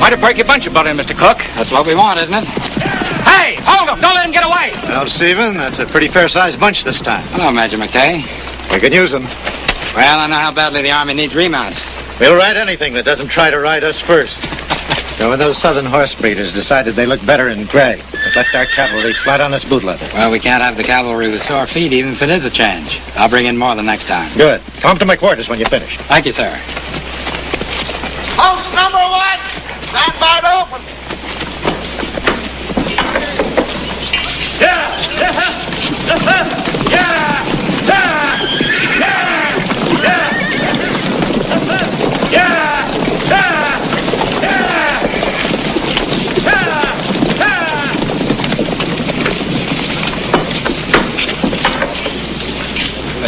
Quite a perky bunch you brought in, Mr. Cook. That's what we want, isn't it? Hey, hold them. Don't let them get away. Well, Stephen, that's a pretty fair-sized bunch this time. Hello, Major McKay. We could use them. Well, I know how badly the Army needs remounts. We'll ride anything that doesn't try to ride us first. So when those southern horse breeders decided they looked better in gray, it left our cavalry flat on its boot leather. Well, we can't have the cavalry with sore feet, even if it is a change. I'll bring in more the next time. Good. Come to my quarters when you're finished. Thank you, sir. Post number 1, stand by to open.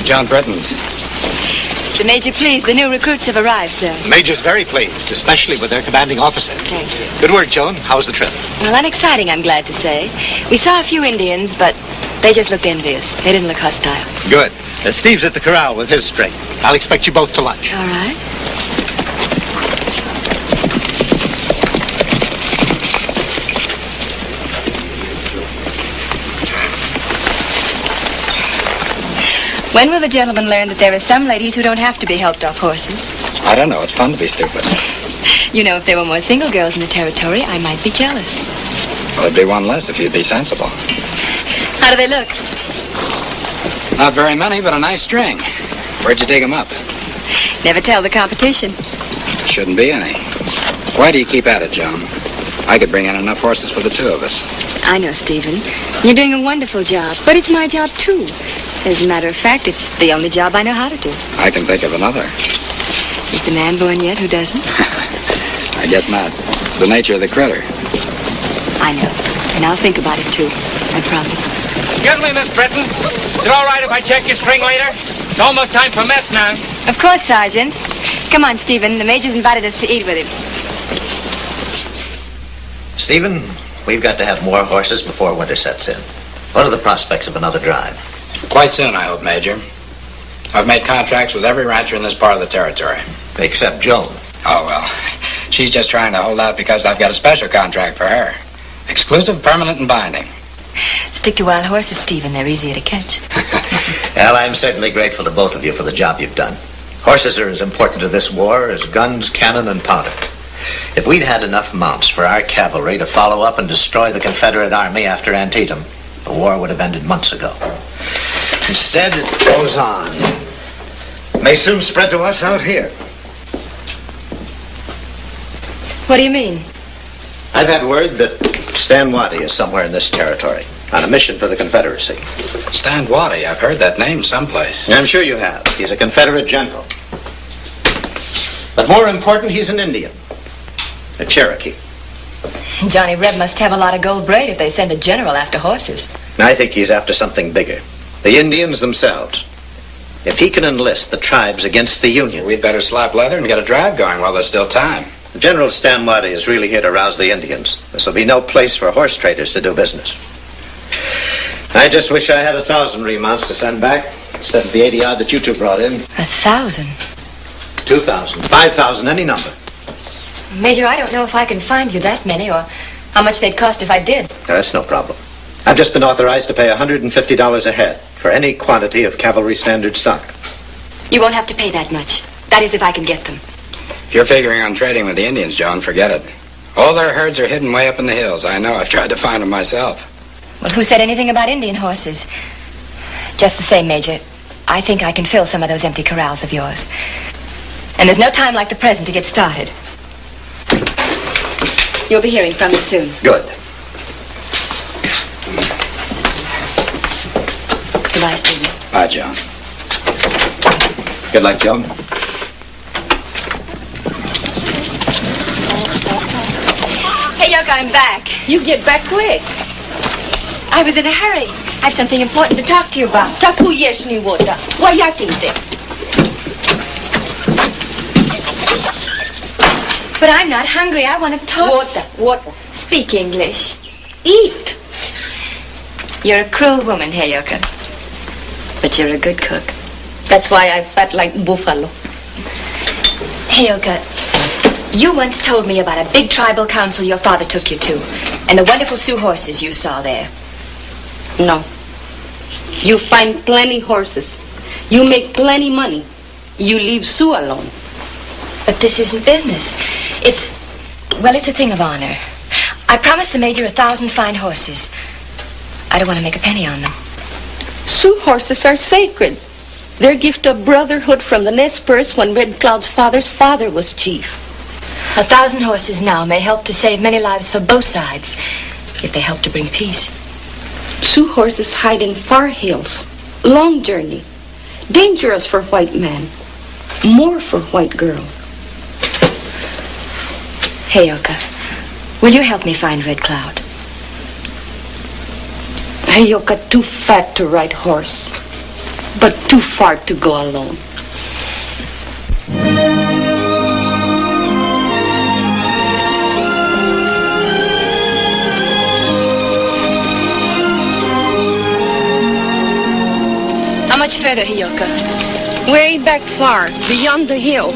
John Britton's. The Major pleased. The new recruits have arrived, sir. The Major's very pleased, especially with their commanding officer. Thank you. Good work, Joan. How's the trip? Well, unexciting, I'm glad to say. We saw a few Indians, but they just looked envious. They didn't look hostile. Good. Steve's at the corral with his string. I'll expect you both to lunch. All right. When will the gentlemen learn that there are some ladies who don't have to be helped off horses? I don't know. It's fun to be stupid. You know, if there were more single girls in the territory, I might be jealous. Well, there'd be one less if you'd be sensible. How do they look? Not very many, but a nice string. Where'd you dig them up? Never tell the competition. Shouldn't be any. Why do you keep at it, Joan? I could bring in enough horses for the two of us. I know, Stephen. You're doing a wonderful job, but it's my job, too. As a matter of fact, it's the only job I know how to do. I can think of another. Is the man born yet who doesn't? I guess not. It's the nature of the critter. I know. And I'll think about it, too. I promise. Excuse me, Miss Britton. Is it all right if I check your string later? It's almost time for mess now. Of course, Sergeant. Come on, Stephen. The Major's invited us to eat with him. Stephen, we've got to have more horses before winter sets in. What are the prospects of another drive? Quite soon, I hope, Major. I've made contracts with every rancher in this part of the territory. Except Joan. Oh, well, she's just trying to hold out because I've got a special contract for her. Exclusive, permanent, and binding. Stick to wild horses, Stephen. They're easier to catch. Well, I'm certainly grateful to both of you for the job you've done. Horses are as important to this war as guns, cannon, and powder. If we'd had enough mounts for our cavalry to follow up and destroy the Confederate Army after Antietam, the war would have ended months ago. Instead, it goes on. May soon spread to us out here. What do you mean? I've had word that Stan Waddy is somewhere in this territory on a mission for the Confederacy. Stan Waddy, I've heard that name someplace. I'm sure you have. He's a Confederate general. But more important, he's an Indian. A Cherokee. Johnny Reb must have a lot of gold braid if they send a general after horses. I think he's after something bigger. The Indians themselves. If he can enlist the tribes against the Union... We'd better slap leather and get a drive going while there's still time. General Stan Waddy is really here to rouse the Indians. This will be no place for horse traders to do business. I just wish I had 1,000 remounts to send back instead of the 80-odd that you two brought in. 1,000? 2,000, 5,000, any number. Major, I don't know if I can find you that many or how much they'd cost if I did. That's no problem. I've just been authorized to pay $150 a head for any quantity of cavalry standard stock. You won't have to pay that much. That is, if I can get them. If you're figuring on trading with the Indians, Joan, forget it. All their herds are hidden way up in the hills. I know. I've tried to find them myself. Well, who said anything about Indian horses? Just the same, Major, I think I can fill some of those empty corrals of yours. And there's no time like the present to get started. You'll be hearing from me soon. Good. Goodbye, Stephen. Bye, Joan. Good luck, Joan. Hey, Yoke, I'm back. You get back quick. I was in a hurry. I've something important to talk to you about. Taku yeshni water. Why you there? But I'm not hungry. I want to talk. Water. Speak English. Eat. You're a cruel woman, Heyoka. But you're a good cook. That's why I fat like buffalo. Heyoka, You once told me about a big tribal council your father took you to, and the wonderful Sioux horses you saw there. No. You find plenty horses. You make plenty money. You leave Sue alone. But this isn't business. It's a thing of honor. I promised the Major 1,000 fine horses. I don't want to make a penny on them. Sioux horses are sacred. They're a gift of brotherhood from the Nez Perce when Red Cloud's father's father was chief. 1,000 horses now may help to save many lives for both sides, if they help to bring peace. Sioux horses hide in far hills. Long journey. Dangerous for white man. More for white girl. Hey, Oka, will you help me find Red Cloud? Ayoka too fat to ride horse, but too far to go alone. How much further, Hioka? Way back far, beyond the hills.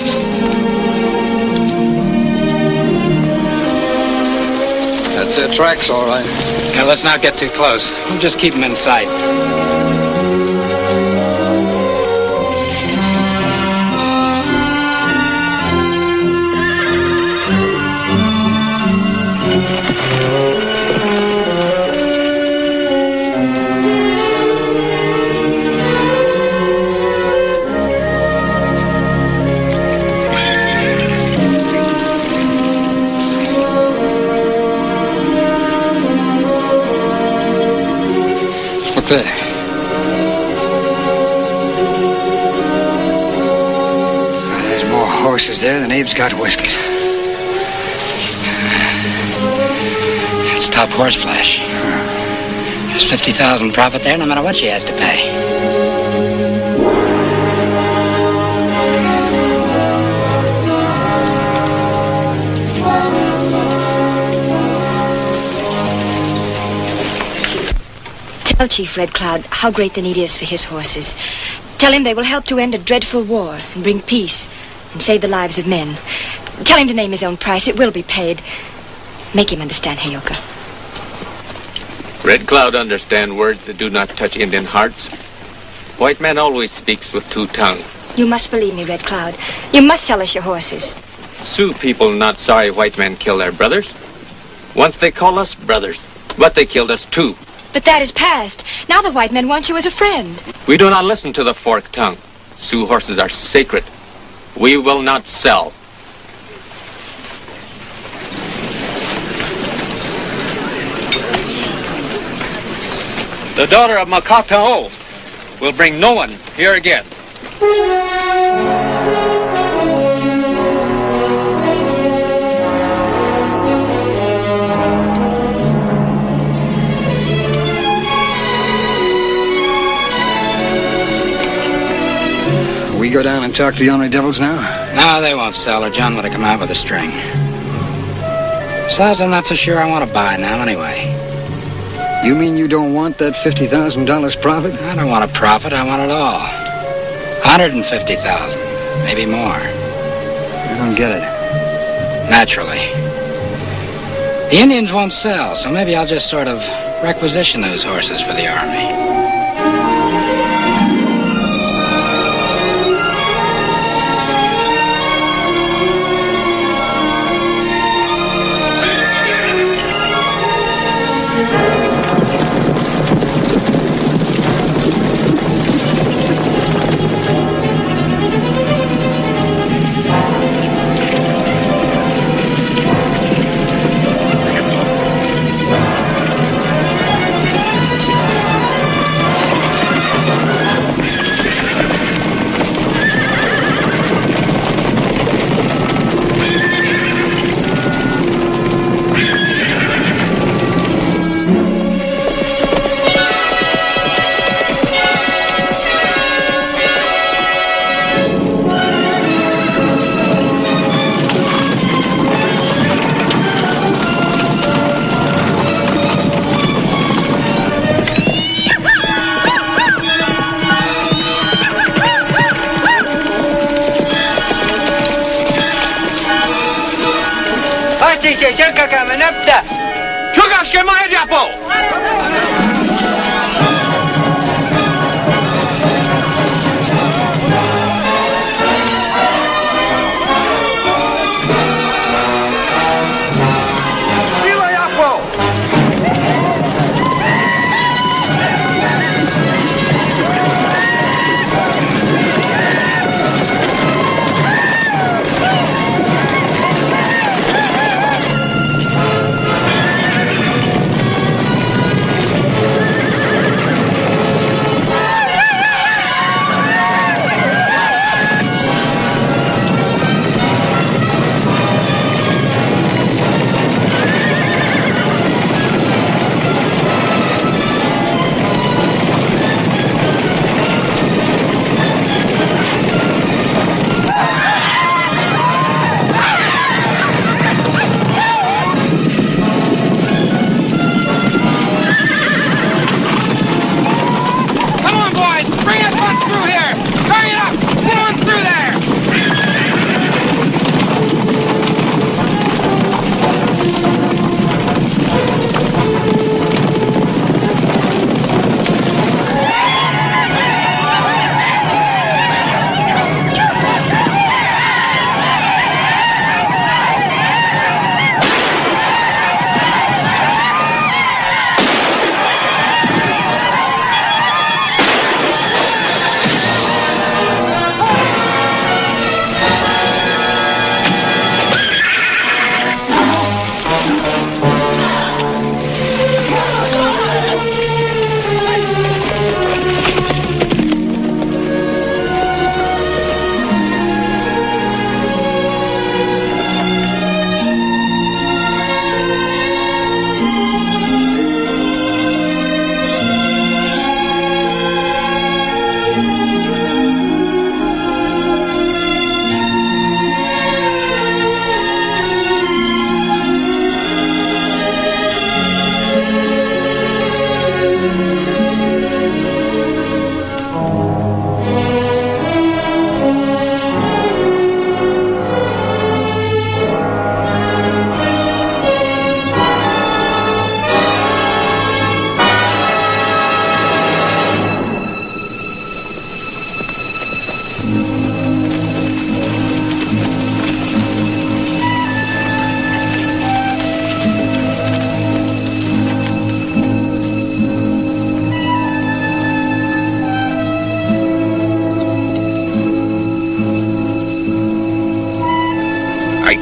That's their tracks, all right. Now, let's not get too close. We'll just keep them in sight. There. There's more horses there than Abe's got whiskers. It's top horse flesh. There's 50,000 profit there no matter what she has to pay. Tell Chief Red Cloud how great the need is for his horses. Tell him they will help to end a dreadful war and bring peace and save the lives of men. Tell him to name his own price. It will be paid. Make him understand, Heyoka. Red Cloud understand words that do not touch Indian hearts. White man always speaks with two tongues. You must believe me, Red Cloud. You must sell us your horses. Sioux people not sorry white men kill their brothers. Once they call us brothers, but they killed us too. But that is past. Now the white men want you as a friend. We do not listen to the forked tongue. Sioux horses are sacred. We will not sell. The daughter of Makatao will bring no one here again. We go down and talk to the ornery devils now? No, they won't sell her. John would have come out with a string. Besides, I'm not so sure I want to buy now anyway. You mean you don't want that $50,000 profit? I don't want a profit. I want it all. 150,000, maybe more. I don't get it. Naturally. The Indians won't sell, so maybe I'll just sort of requisition those horses for the army.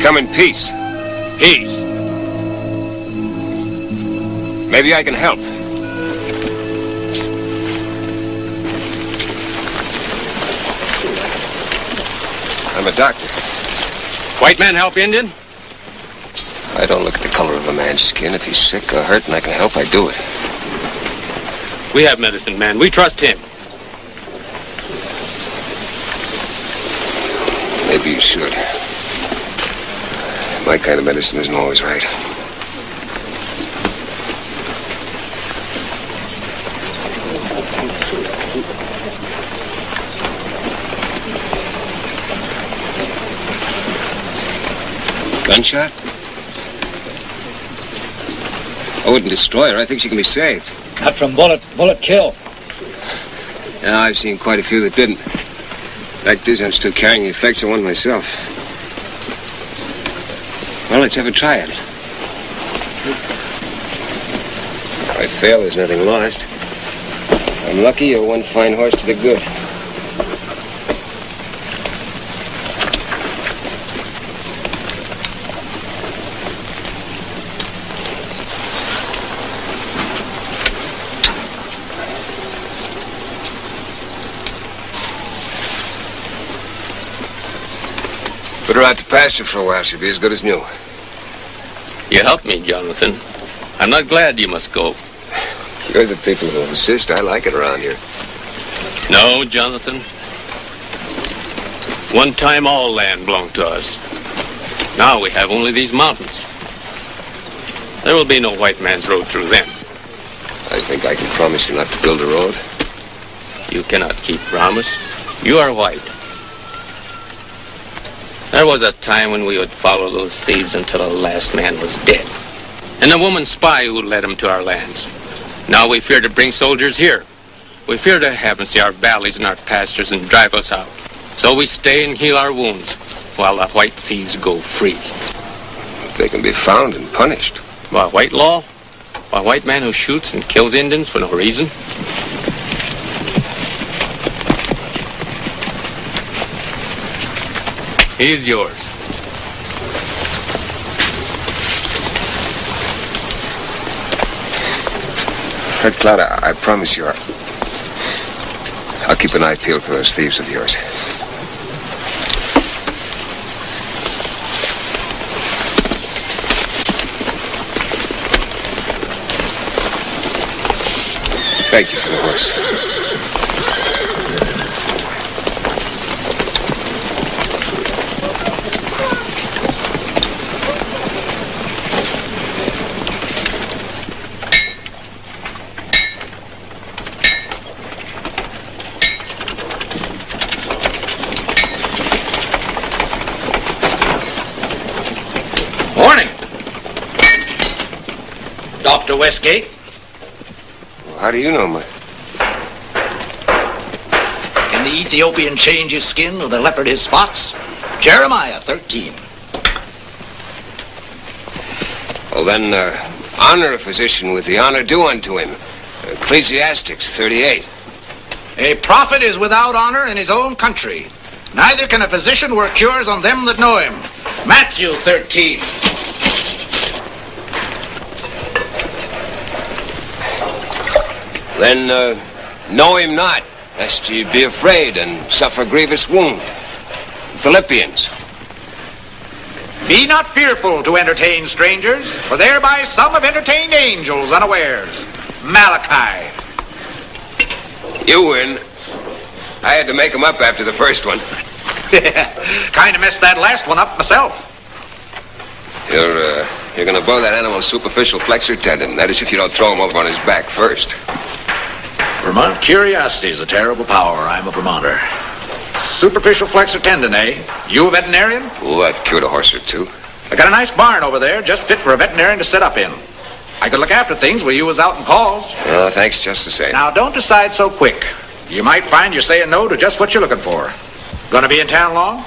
come in peace. Peace. Maybe I can help. I'm a doctor. White man help Indian? I don't look at the color of a man's skin. If he's sick or hurt and I can help, I do it. We have medicine man. We trust him. Maybe you should. My kind of medicine isn't always right. Gunshot? I wouldn't destroy her. I think she can be saved. Not from bullet kill. Yeah, I've seen quite a few that didn't. Fact is, I'm still carrying the effects of one myself. Well, let's have a try at it. If I fail, there's nothing lost. If I'm lucky, you're one fine horse to the good. Put her out to pasture for a while. She'll be as good as new. You helped me, Jonathan. I'm not glad you must go. You're the people who insist. I like it around here. No, Jonathan. One time all land belonged to us. Now we have only these mountains. There will be no white man's road through them. I think I can promise you not to build a road. You cannot keep promise. You are white. There was a time when we would follow those thieves until the last man was dead. And the woman spy who led them to our lands. Now we fear to bring soldiers here. We fear to have them see our valleys and our pastures and drive us out. So we stay and heal our wounds while the white thieves go free. They can be found and punished. By white law? By a white man who shoots and kills Indians for no reason? He is yours. Red Cloud, I promise you, I'll keep an eye peeled for those thieves of yours. Thank you for the horse. Dr. Westgate? Well, how do you know, my... Can the Ethiopian change his skin or the leopard his spots? Jeremiah 13. Well, then, honor a physician with the honor due unto him. Ecclesiastics 38. A prophet is without honor in his own country. Neither can a physician work cures on them that know him. Matthew 13. Then, know him not, lest ye be afraid and suffer grievous wound. Philippians. Be not fearful to entertain strangers, for thereby some have entertained angels unawares. Malachi. You win. I had to make them up after the first one. Kind of messed that last one up myself. You're gonna blow that animal's superficial flexor tendon. That is if you don't throw him over on his back first. Vermont curiosity is a terrible power. I'm a Vermonter. Superficial flexor tendon, eh? You a veterinarian? Oh, I've cured a horse or two. I got a nice barn over there, just fit for a veterinarian to sit up in. I could look after things while you was out in calls. Oh, thanks just the same. Now, don't decide so quick. You might find you're saying no to just what you're looking for. Gonna be in town long?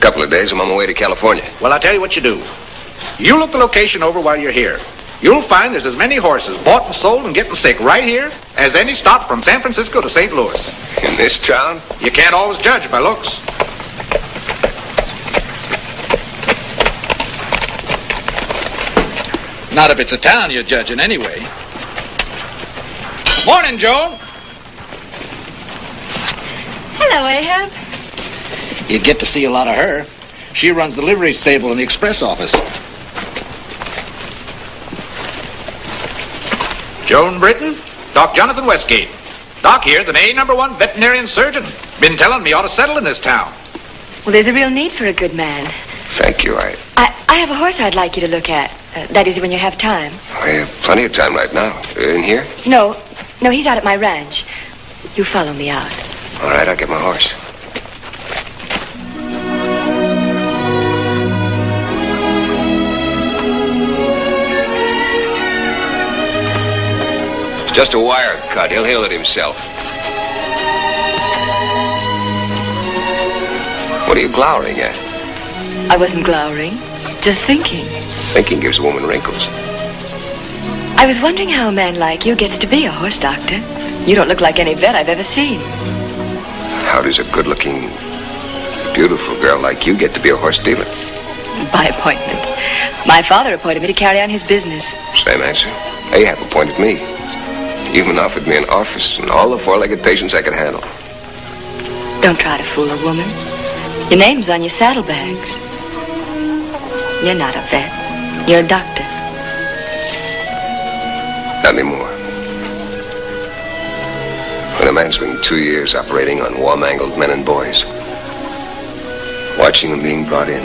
Couple of days, I'm on my way to California. Well, I'll tell you what you do. You look the location over while you're here. You'll find there's as many horses bought and sold and getting sick right here as any stopped from San Francisco to St. Louis. In this town? You can't always judge by looks. Not if it's a town you're judging anyway. Morning, Joan. Hello, Ahab. You'd get to see a lot of her. She runs the livery stable in the express office. Joan Britton, Doc Jonathan Westgate. Doc here's an A-1 veterinarian surgeon. Been telling me you ought to settle in this town. Well, there's a real need for a good man. Thank you. I have a horse I'd like you to look at. That is, when you have time. I have plenty of time right now. In here? No, he's out at my ranch. You follow me out. All right, I'll get my horse. It's just a wire cut. He'll heal it himself. What are you glowering at? I wasn't glowering, just thinking. Thinking gives a woman wrinkles. I was wondering how a man like you gets to be a horse doctor. You don't look like any vet I've ever seen. How does a good-looking, beautiful girl like you get to be a horse dealer? By appointment. My father appointed me to carry on his business. Same answer. Ahab appointed me. He even offered me an office and all the four-legged patients I could handle. Don't try to fool a woman. Your name's on your saddlebags. You're not a vet. You're a doctor. Not anymore. When a man's been 2 years operating on war-mangled men and boys, watching them being brought in,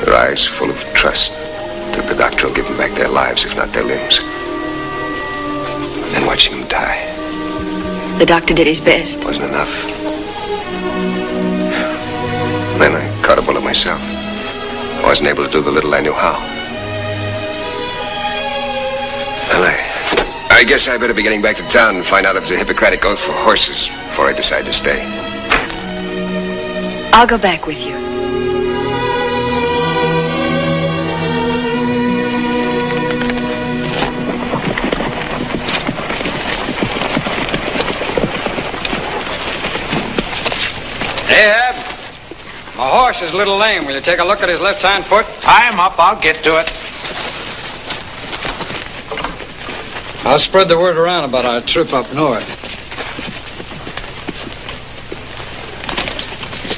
their eyes full of trust that the doctor will give them back their lives, if not their limbs, and then watching them die. The doctor did his best. Wasn't enough. Then I caught a bullet myself. I wasn't able to do the little I knew how. Well, I guess I better be getting back to town and find out if there's a Hippocratic oath for horses before I decide to stay. I'll go back with you. Ahab, my horse is a little lame. Will you take a look at his left hind foot? Tie him up. I'll get to it. I'll spread the word around about our trip up north.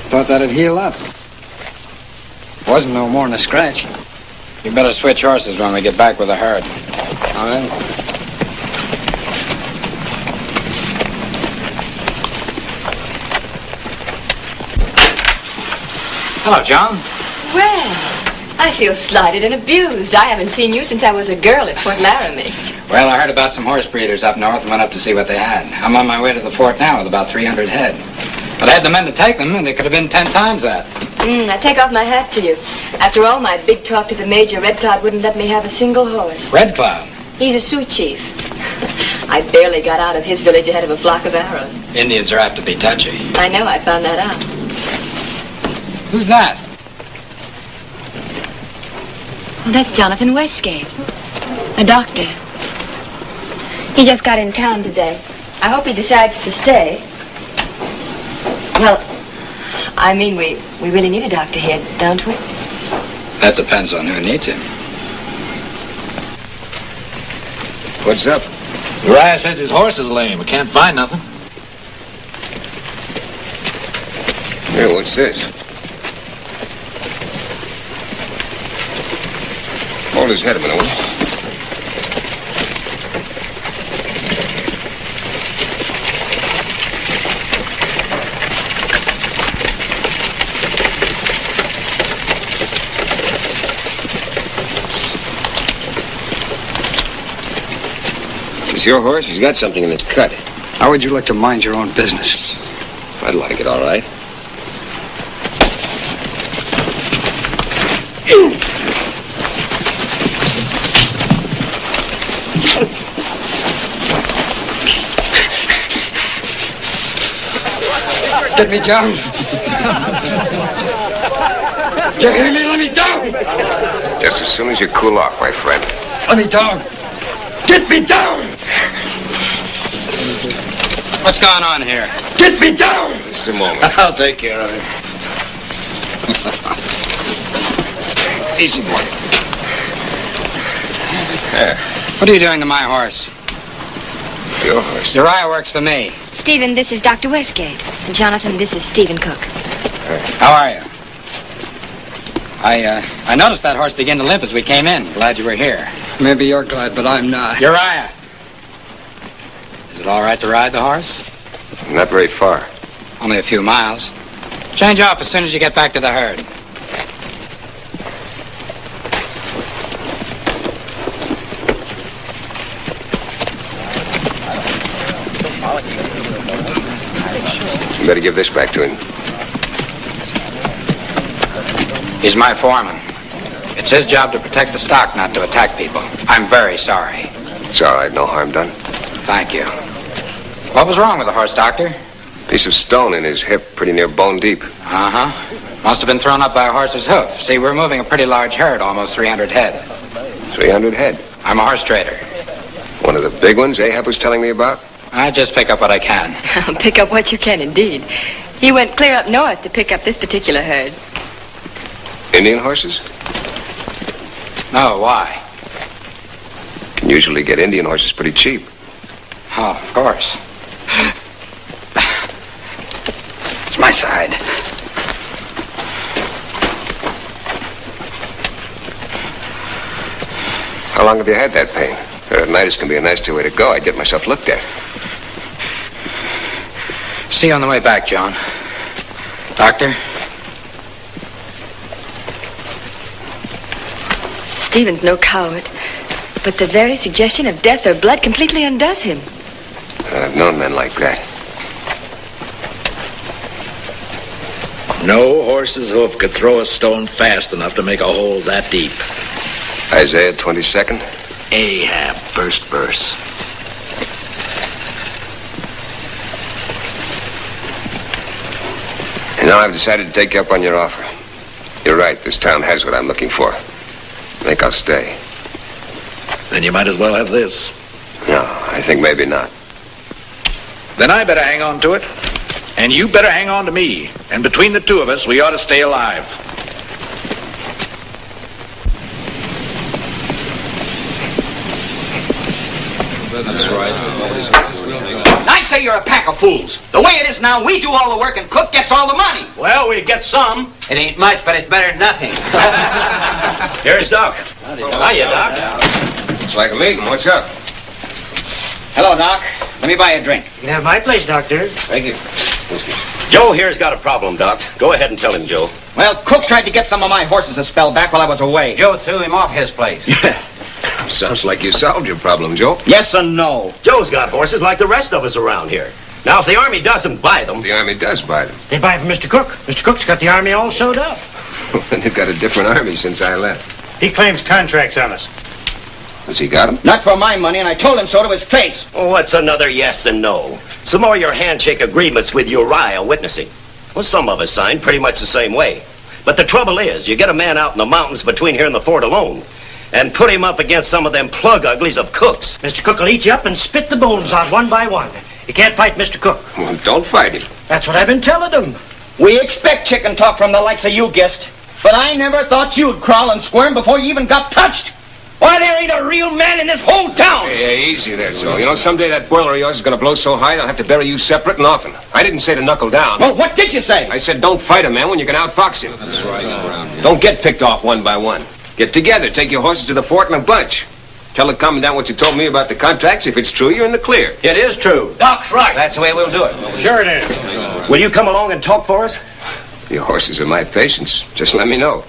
Thought that'd heal up. Wasn't no more than a scratch. You better switch horses when we get back with the herd. All right. Hello, John. Well, I feel slighted and abused. I haven't seen you since I was a girl at Fort Laramie. Well, I heard about some horse breeders up north and went up to see what they had. I'm on my way to the fort now with about 300 head. But I had the men to take them, and they could have been 10 times that. I take off my hat to you. After all my big talk to the major, Red Cloud wouldn't let me have a single horse. Red Cloud? He's a Sioux chief. I barely got out of his village ahead of a flock of arrows. Indians are apt to be touchy. I know, I found that out. Who's that? Well, that's Jonathan Westgate, a doctor. He just got in town today. I hope he decides to stay. Well, I mean, we really need a doctor here, don't we? That depends on who needs him. What's up? Uriah says his horse is lame. We can't find nothing. Hey, what's this? Hold his head a minute, will you? It's your horse? He's got something in its cut. How would you like to mind your own business? I'd like it, all right. Get me down. Let me down. Just as soon as you cool off, my friend. Let me down. Get me down. What's going on here? Get me down. Just a moment. I'll take care of it. Easy, boy. Yeah. What are you doing to my horse? Your horse? Uriah works for me. Stephen, this is Dr. Westgate. And Jonathan, this is Stephen Cook. How are you? I noticed that horse begin to limp as we came in. Glad you were here. Maybe you're glad, but I'm not. Uriah! Is it all right to ride the horse? Not very far. Only a few miles. Change off as soon as you get back to the herd. You better give this back to him. He's my foreman. It's his job to protect the stock, not to attack people. I'm very sorry. It's all right. No harm done. Thank you. What was wrong with the horse, Doctor? Piece of stone in his hip, pretty near bone deep. Uh-huh. Must have been thrown up by a horse's hoof. See, we're moving a pretty large herd, almost 300 head. 300 head? I'm a horse trader. One of the big ones Ahab was telling me about? I just pick up what I can. Pick up what you can, indeed. He went clear up north to pick up this particular herd. Indian horses? No, why? Can usually get Indian horses pretty cheap. Oh, of course. It's my side. How long have you had that pain? Arthritis can be a nasty way to go. I'd get myself looked at. See you on the way back, John. Doctor? Stephen's no coward, but the very suggestion of death or blood completely undoes him. I've known men like that. No horse's hoof could throw a stone fast enough to make a hole that deep. Isaiah 22nd? Ahab, first verse. And now I've decided to take you up on your offer. You're right, this town has what I'm looking for. I think I'll stay. Then you might as well have this. No, I think maybe not. Then I better hang on to it. And you better hang on to me. And between the two of us, we ought to stay alive. That's right. I say you're a pack of fools. The way it is now, we do all the work and Cook gets all the money. Well, we get some. It ain't much, but it's better than nothing. Here's Doc. Hiya, Doc. It's like a meeting. What's up? Hello, Doc. Let me buy you a drink. You can have my place, Doctor. Thank you. Whiskey. Joe here's got a problem, Doc. Go ahead and tell him, Joe. Well, Cook tried to get some of my horses a spell back while I was away. Joe threw him off his place. Yeah. Sounds like you solved your problem, Joe. Yes and no. Joe's got horses like the rest of us around here. Now, if the Army doesn't buy them... The Army does buy them. They buy from Mr. Cook. Mr. Cook's got the Army all sewed up. And they've got a different Army since I left. He claims contracts on us. Has he got them? Not for my money, and I told him so to his face. Oh, what's another yes and no? Some more of your handshake agreements with Uriah witnessing. Well, some of us signed pretty much the same way. But the trouble is, you get a man out in the mountains between here and the fort alone, and put him up against some of them plug uglies of Cooks. Mr. Cook will eat you up and spit the bones out one by one. You can't fight Mr. Cook. Well, don't fight him. That's what I've been telling him. We expect chicken talk from the likes of you, Gist. But I never thought you'd crawl and squirm before you even got touched. Why, there ain't a real man in this whole town. Hey, easy there, Joe. You know, someday that boiler of yours is going to blow so high they'll have to bury you separate and often. I didn't say to knuckle down. Well, what did you say? I said don't fight a man when you can outfox him. That's right. Don't get picked off one by one. Get together, take your horses to the fort in a bunch. Tell the commandant what you told me about the contracts. If it's true, you're in the clear. It is true. Doc's right. That's the way we'll do it. Sure it is. Will you come along and talk for us? Your horses are my patients. Just let me know.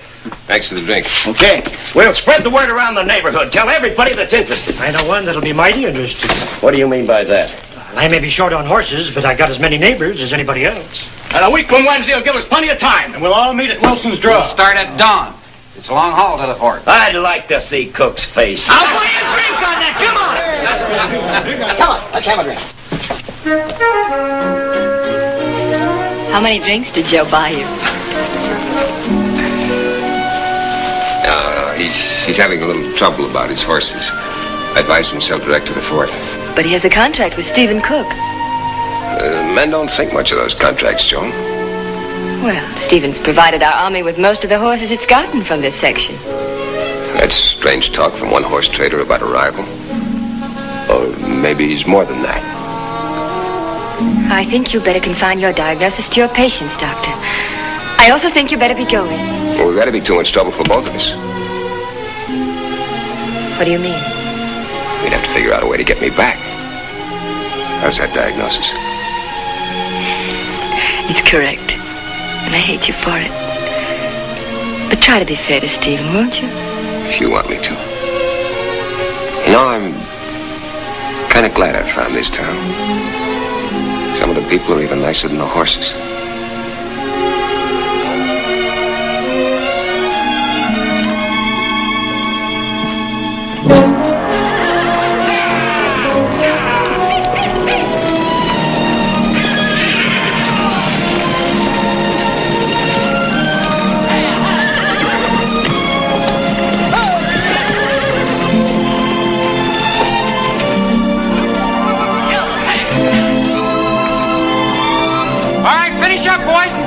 Thanks for the drink. Okay. We'll spread the word around the neighborhood. Tell everybody that's interested. I know one that'll be mighty interested. What do you mean by that? I may be short on horses, but I got as many neighbors as anybody else. And a week from Wednesday will give us plenty of time. And we'll all meet at Wilson's Draw. Start at dawn. It's a long haul to the fort. I'd like to see Cook's face. I'll buy you a drink on that. Come on. Come on. Let's have a drink. How many drinks did Joe buy you? He's having a little trouble about his horses. I advised him to sell direct to the fort. But he has a contract with Stephen Cook. Men don't think much of those contracts, Joan. Well, Stephen's provided our army with most of the horses it's gotten from this section. That's strange talk from one horse trader about a rival. Or maybe he's more than that. I think you better confine your diagnosis to your patients, Doctor. I also think you better be going. Well, that'd be too much trouble for both of us. What do you mean? We'd have to figure out a way to get me back. How's that diagnosis? It's correct. And I hate you for it. But try to be fair to Stephen, won't you? If you want me to. You know, I'm kind of glad I found this town. Some of the people are even nicer than the horses.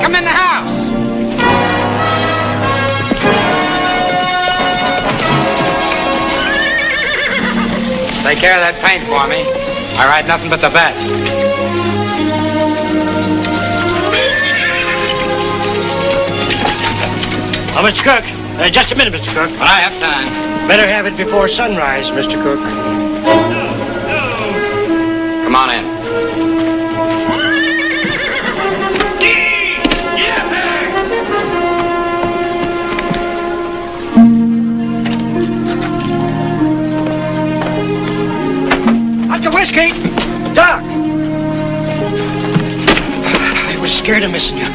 Come in the house. Take care of that paint for me. I ride nothing but the best. Oh, Mr. Cook. Just a minute, Mr. Cook. When I have time. Better have it before sunrise, Mr. Cook. Come on in. Whiskey! Doc! I was scared of missing you.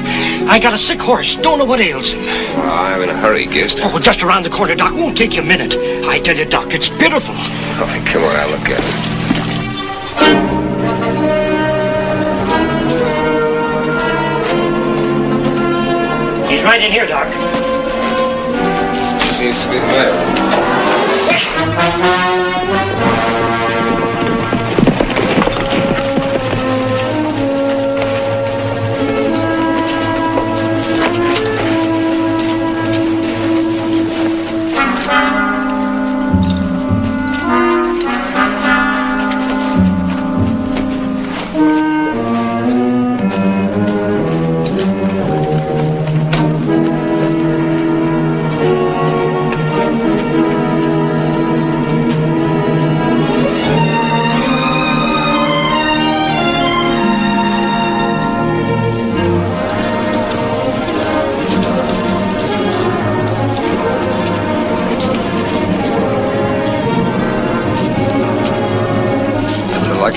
I got a sick horse. Don't know what ails him. Well, I'm in a hurry, Gist. Oh, just around the corner, Doc. Won't take you a minute. I tell you, Doc, it's beautiful. All right, come on, I'll look at it. He's right in here, Doc. Seems to be the matter.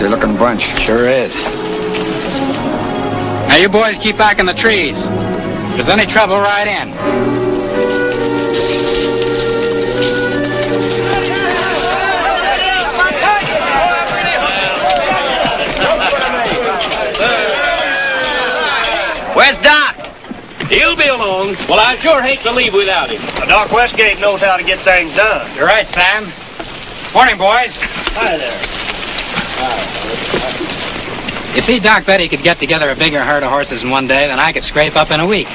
Looking bunch. Sure is. Now you boys keep back in the trees. If there's any trouble, ride in. Where's Doc? He'll be along. Well, I sure hate to leave without him. Doc Westgate knows how to get things done. You're right, Sam. Morning, boys. Hi there. You see, Doc bet he could get together a bigger herd of horses in one day than I could scrape up in a week.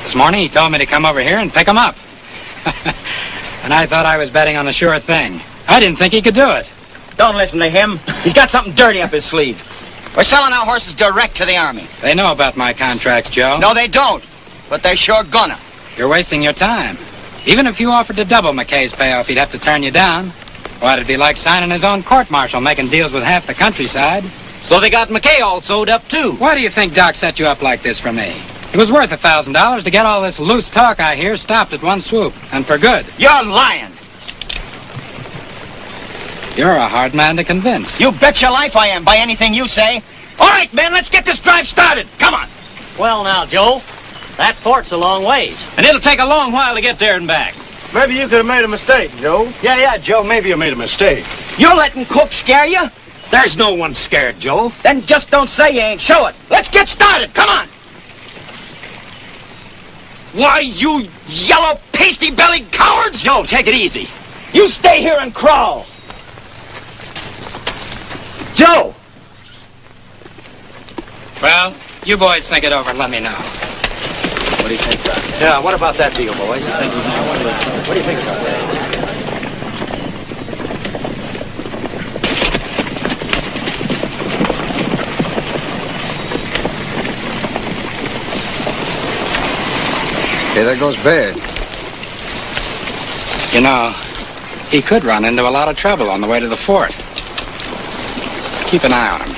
This morning he told me to come over here and pick them up. And I thought I was betting on a sure thing. I didn't think he could do it. Don't listen to him. He's got something dirty up his sleeve. We're selling our horses direct to the Army. They know about my contracts, Joe. No, they don't. But they're sure gonna. You're wasting your time. Even if you offered to double McKay's payoff, he'd have to turn you down. Well, it'd be like signing his own court-martial, making deals with half the countryside. So they got McKay all sewed up, too. Why do you think Doc set you up like this for me? It was worth $1,000 to get all this loose talk I hear stopped at one swoop, and for good. You're lying. You're a hard man to convince. You bet your life I am, by anything you say. All right, men, let's get this drive started. Come on. Well, now, Joe, that fort's a long ways. And it'll take a long while to get there and back. Maybe you could have made a mistake, Joe. Yeah, Joe, maybe you made a mistake. You're letting Cook scare you? There's no one scared, Joe. Then just don't say you ain't. Show it. Let's get started. Come on. Why, you yellow, pasty-bellied cowards! Joe, take it easy. You stay here and crawl. Joe! Well, you boys think it over and let me know. What do you think, Doc? Yeah, what about that deal, boys? What do you think about that? Hey, there goes Baird. You know, he could run into a lot of trouble on the way to the fort. Keep an eye on him.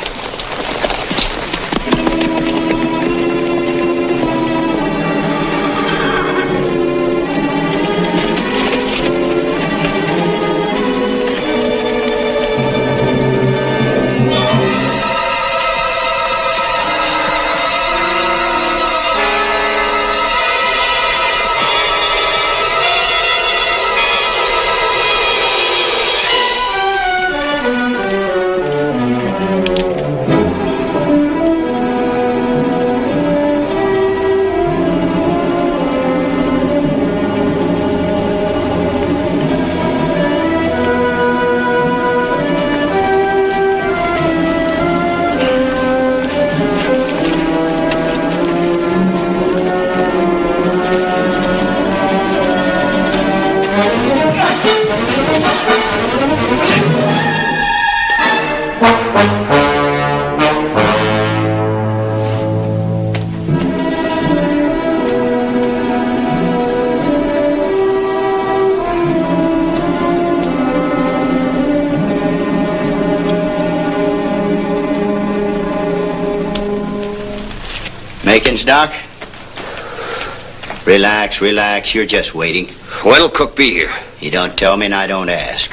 Makins, Doc? Relax, relax. You're just waiting. When'll Cook be here? You don't tell me and I don't ask.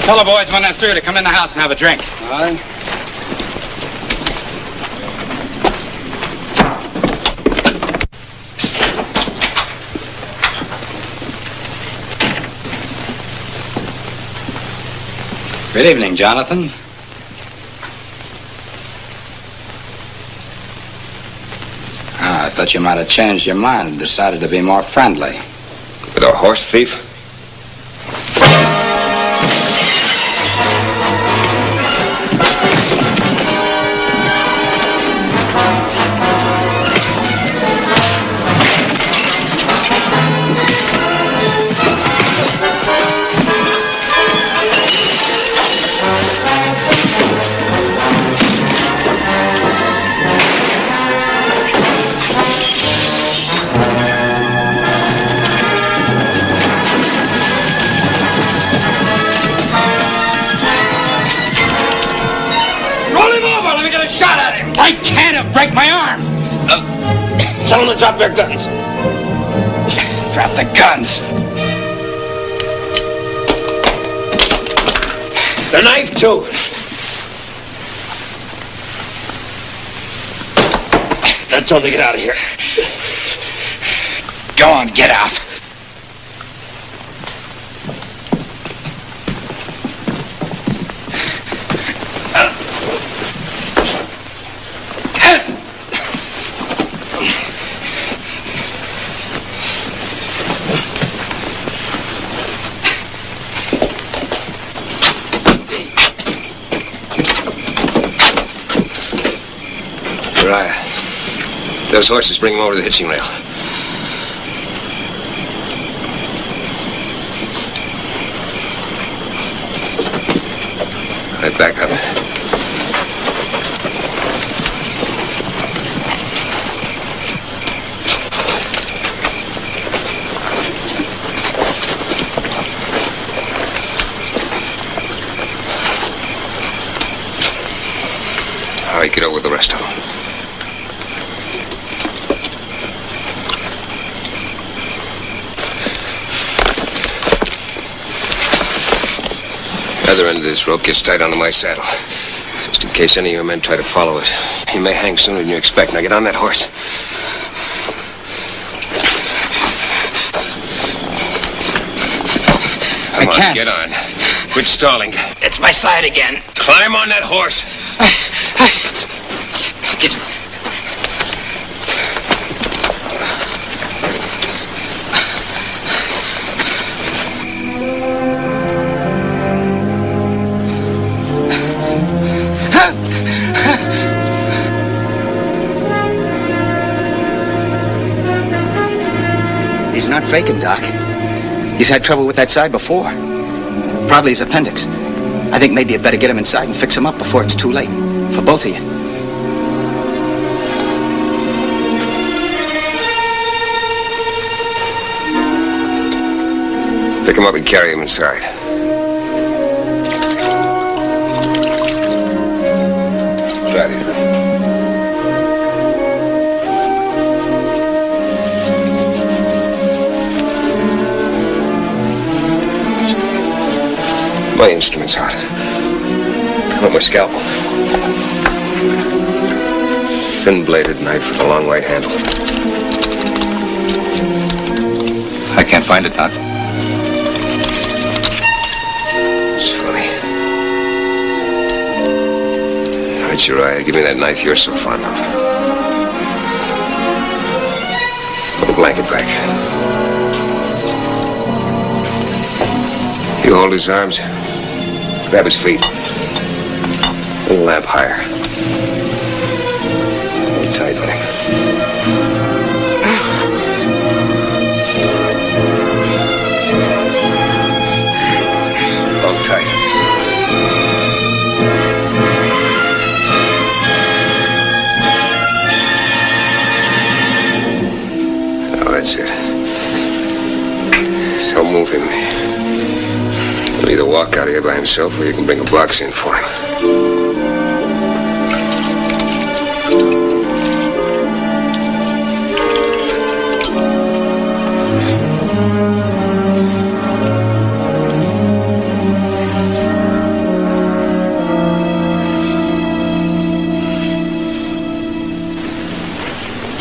Tell the boys when they're through to come in the house and have a drink. All right. Good evening, Jonathan. I thought you might have changed your mind and decided to be more friendly. With a horse thief? I can't have break my arm. Tell them to drop their guns. Drop the guns. The knife, too. Now tell them to get out of here. Go on, get out. Those horses bring him over to the hitching rail. Right back up. All right, get over with the rest of them. The other end of this rope gets tight onto my saddle. Just in case any of your men try to follow it. You may hang sooner than you expect. Now get on that horse. Come on, get on. Quit stalling. It's my side again. Climb on that horse. faking, Doc. He's had trouble with that side before. Probably his appendix. I think maybe you better get him inside and fix him up before it's too late. For both of you. Pick him up and carry him inside. Try these. My instrument's hot. How about my scalpel? Thin-bladed knife with a long white handle. I can't find it, Doc. It's funny. All right, Uriah, give me that knife you're so fond of. Put the blanket back. You hold his arms. Grab his feet. A little lamp higher. Hold tight on him. Hold tight. Now that's it. So move him. He'll either walk out of here by himself or you can bring a box in for him.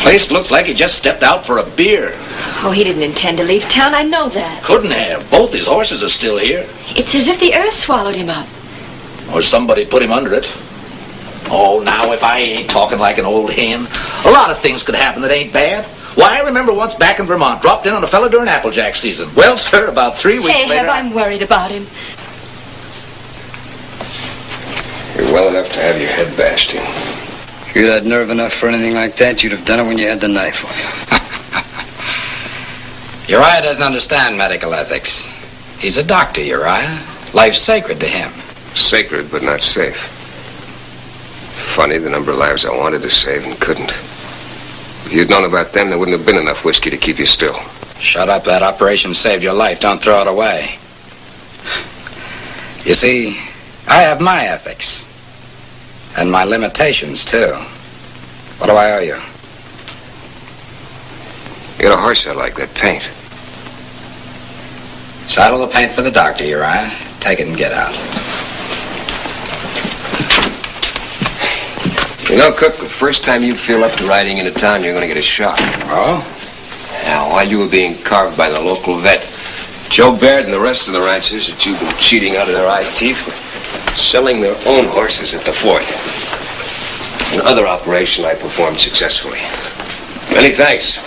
Place looks like he just stepped out for a beer. Oh, he didn't intend to leave town. I know that. Couldn't have. Both his horses are still here. It's as if the earth swallowed him up. Or somebody put him under it. Oh, now if I ain't talking like an old hen. A lot of things could happen that ain't bad. Why, I remember once back in Vermont, dropped in on a fella during Applejack season. Well, sir, about 3 weeks later... Hey, I'm worried about him. You're well enough to have your head bashed in. If you'd had nerve enough for anything like that, you'd have done it when you had the knife on you. Uriah doesn't understand medical ethics. He's a doctor, Uriah. Life's sacred to him. Sacred, but not safe. Funny, the number of lives I wanted to save and couldn't. If you'd known about them, there wouldn't have been enough whiskey to keep you still. Shut up. That operation saved your life. Don't throw it away. You see, I have my ethics. And my limitations, too. What do I owe you? You got a horse I like, that paint. Saddle the paint for the doctor, Uriah. Take it and get out. You know, Cook, the first time you feel up to riding into town, you're going to get a shock. Oh? Now, while you were being carved by the local vet, Joe Baird and the rest of the ranchers that you've been cheating out of their eye teeth were selling their own horses at the fort. Another operation I performed successfully. Many thanks.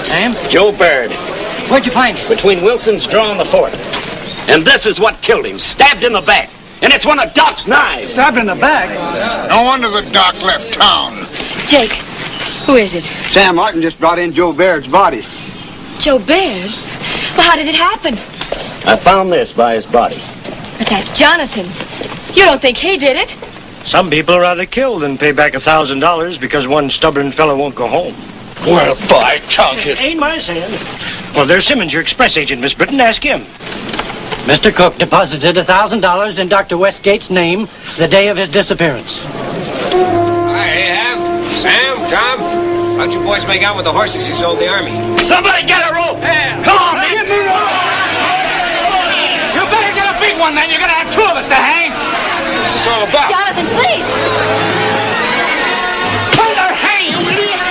Sam? Joe Baird. Where'd you find him? Between Wilson's Draw and the fort. And this is what killed him. Stabbed in the back. And it's one of Doc's knives. Stabbed in the back? No wonder the doc left town. Jake, who is it? Sam Martin just brought in Joe Baird's body. Joe Baird? Well, how did it happen? I found this by his body. But that's Jonathan's. You don't think he did it? Some people are rather kill than pay back $1,000 because one stubborn fellow won't go home. Well, by chunkus. Ain't my saying. Well, there's Simmons, your express agent, Miss Britton. Ask him. Mr. Cook deposited $1,000 in Dr. Westgate's name the day of his disappearance. Hi, Ahab. Sam, Tom. How'd you boys make out with the horses you sold the army? Somebody get a rope! Yeah. Come on, one man, you're gonna have two of us to hang. What's this all about? Jonathan, please! Hold our hang, you idiot!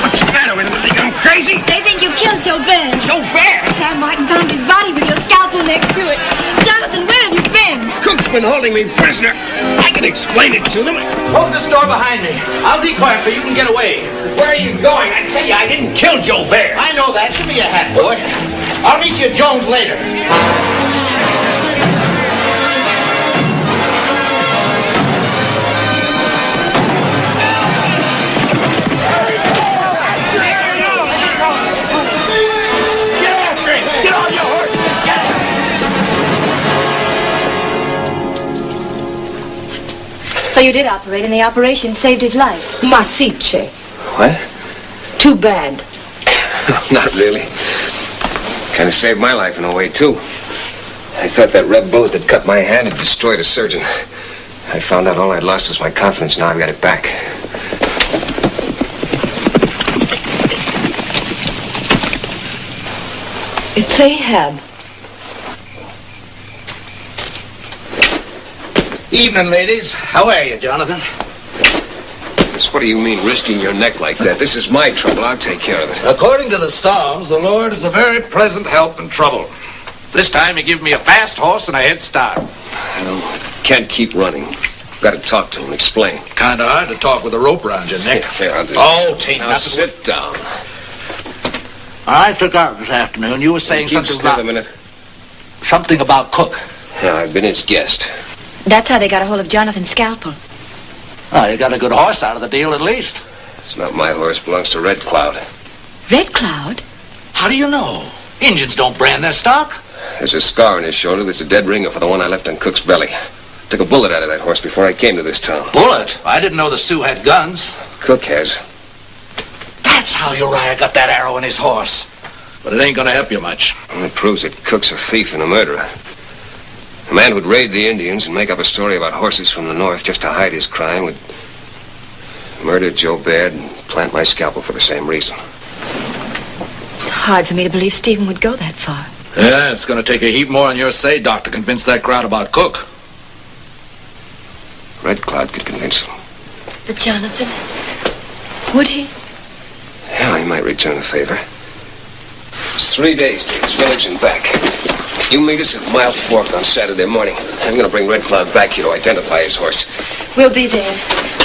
What's the matter with him? Are they gone crazy? They think you killed Joe Baird. Joe Baird? Sam Martin found his body with your scalpel next to it. Jonathan, where have you been? Cook's been holding me prisoner. I can explain it to them. Close this door behind me. I'll decoy him so you can get away. Where are you going? I tell you, I didn't kill Joe Baird. I know that. Give me your hat, boy. I'll meet you at Jones later. So you did operate, and the operation saved his life. Masiche. What? Too bad. Not really. Kind of saved my life in a way, too. I thought that red bullet that cut my hand had destroyed a surgeon. I found out all I'd lost was my confidence. Now I've got it back. It's Ahab. Evening, ladies. How are you, Jonathan? Miss, what do you mean, risking your neck like that? This is my trouble. I'll take care of it. According to the Psalms, the Lord is a very present help in trouble. This time he gave me a fast horse and a head start. I can't keep running. Got to talk to him, explain. Kind of hard to talk with a rope around your neck. Here, I'll just... Oh, tain't now nothing. sit down. I took out this afternoon. You were saying Keep something still about... a minute. Something about Cook. Yeah, I've been his guest. That's how they got a hold of Jonathan's scalpel. Oh, you got a good horse out of the deal, at least. It's not my horse. Belongs to Red Cloud. Red Cloud? How do you know? Injuns don't brand their stock. There's a scar on his shoulder that's a dead ringer for the one I left on Cook's belly. Took a bullet out of that horse before I came to this town. Bullet? I didn't know the Sioux had guns. Cook has. That's how Uriah got that arrow in his horse. But it ain't gonna help you much. Well, it proves that Cook's a thief and a murderer. A man who'd raid the Indians and make up a story about horses from the north just to hide his crime would murder Joe Baird and plant my scalpel for the same reason. It's hard for me to believe Stephen would go that far. Yeah, it's gonna take a heap more on your say, Doc, to convince that crowd about Cook. Red Cloud could convince him. But Jonathan, would he? Yeah, he might return the favor. It's 3 days to his village and back. You meet us at Mile Fork on Saturday morning. I'm going to bring Red Cloud back here to identify his horse. We'll be there.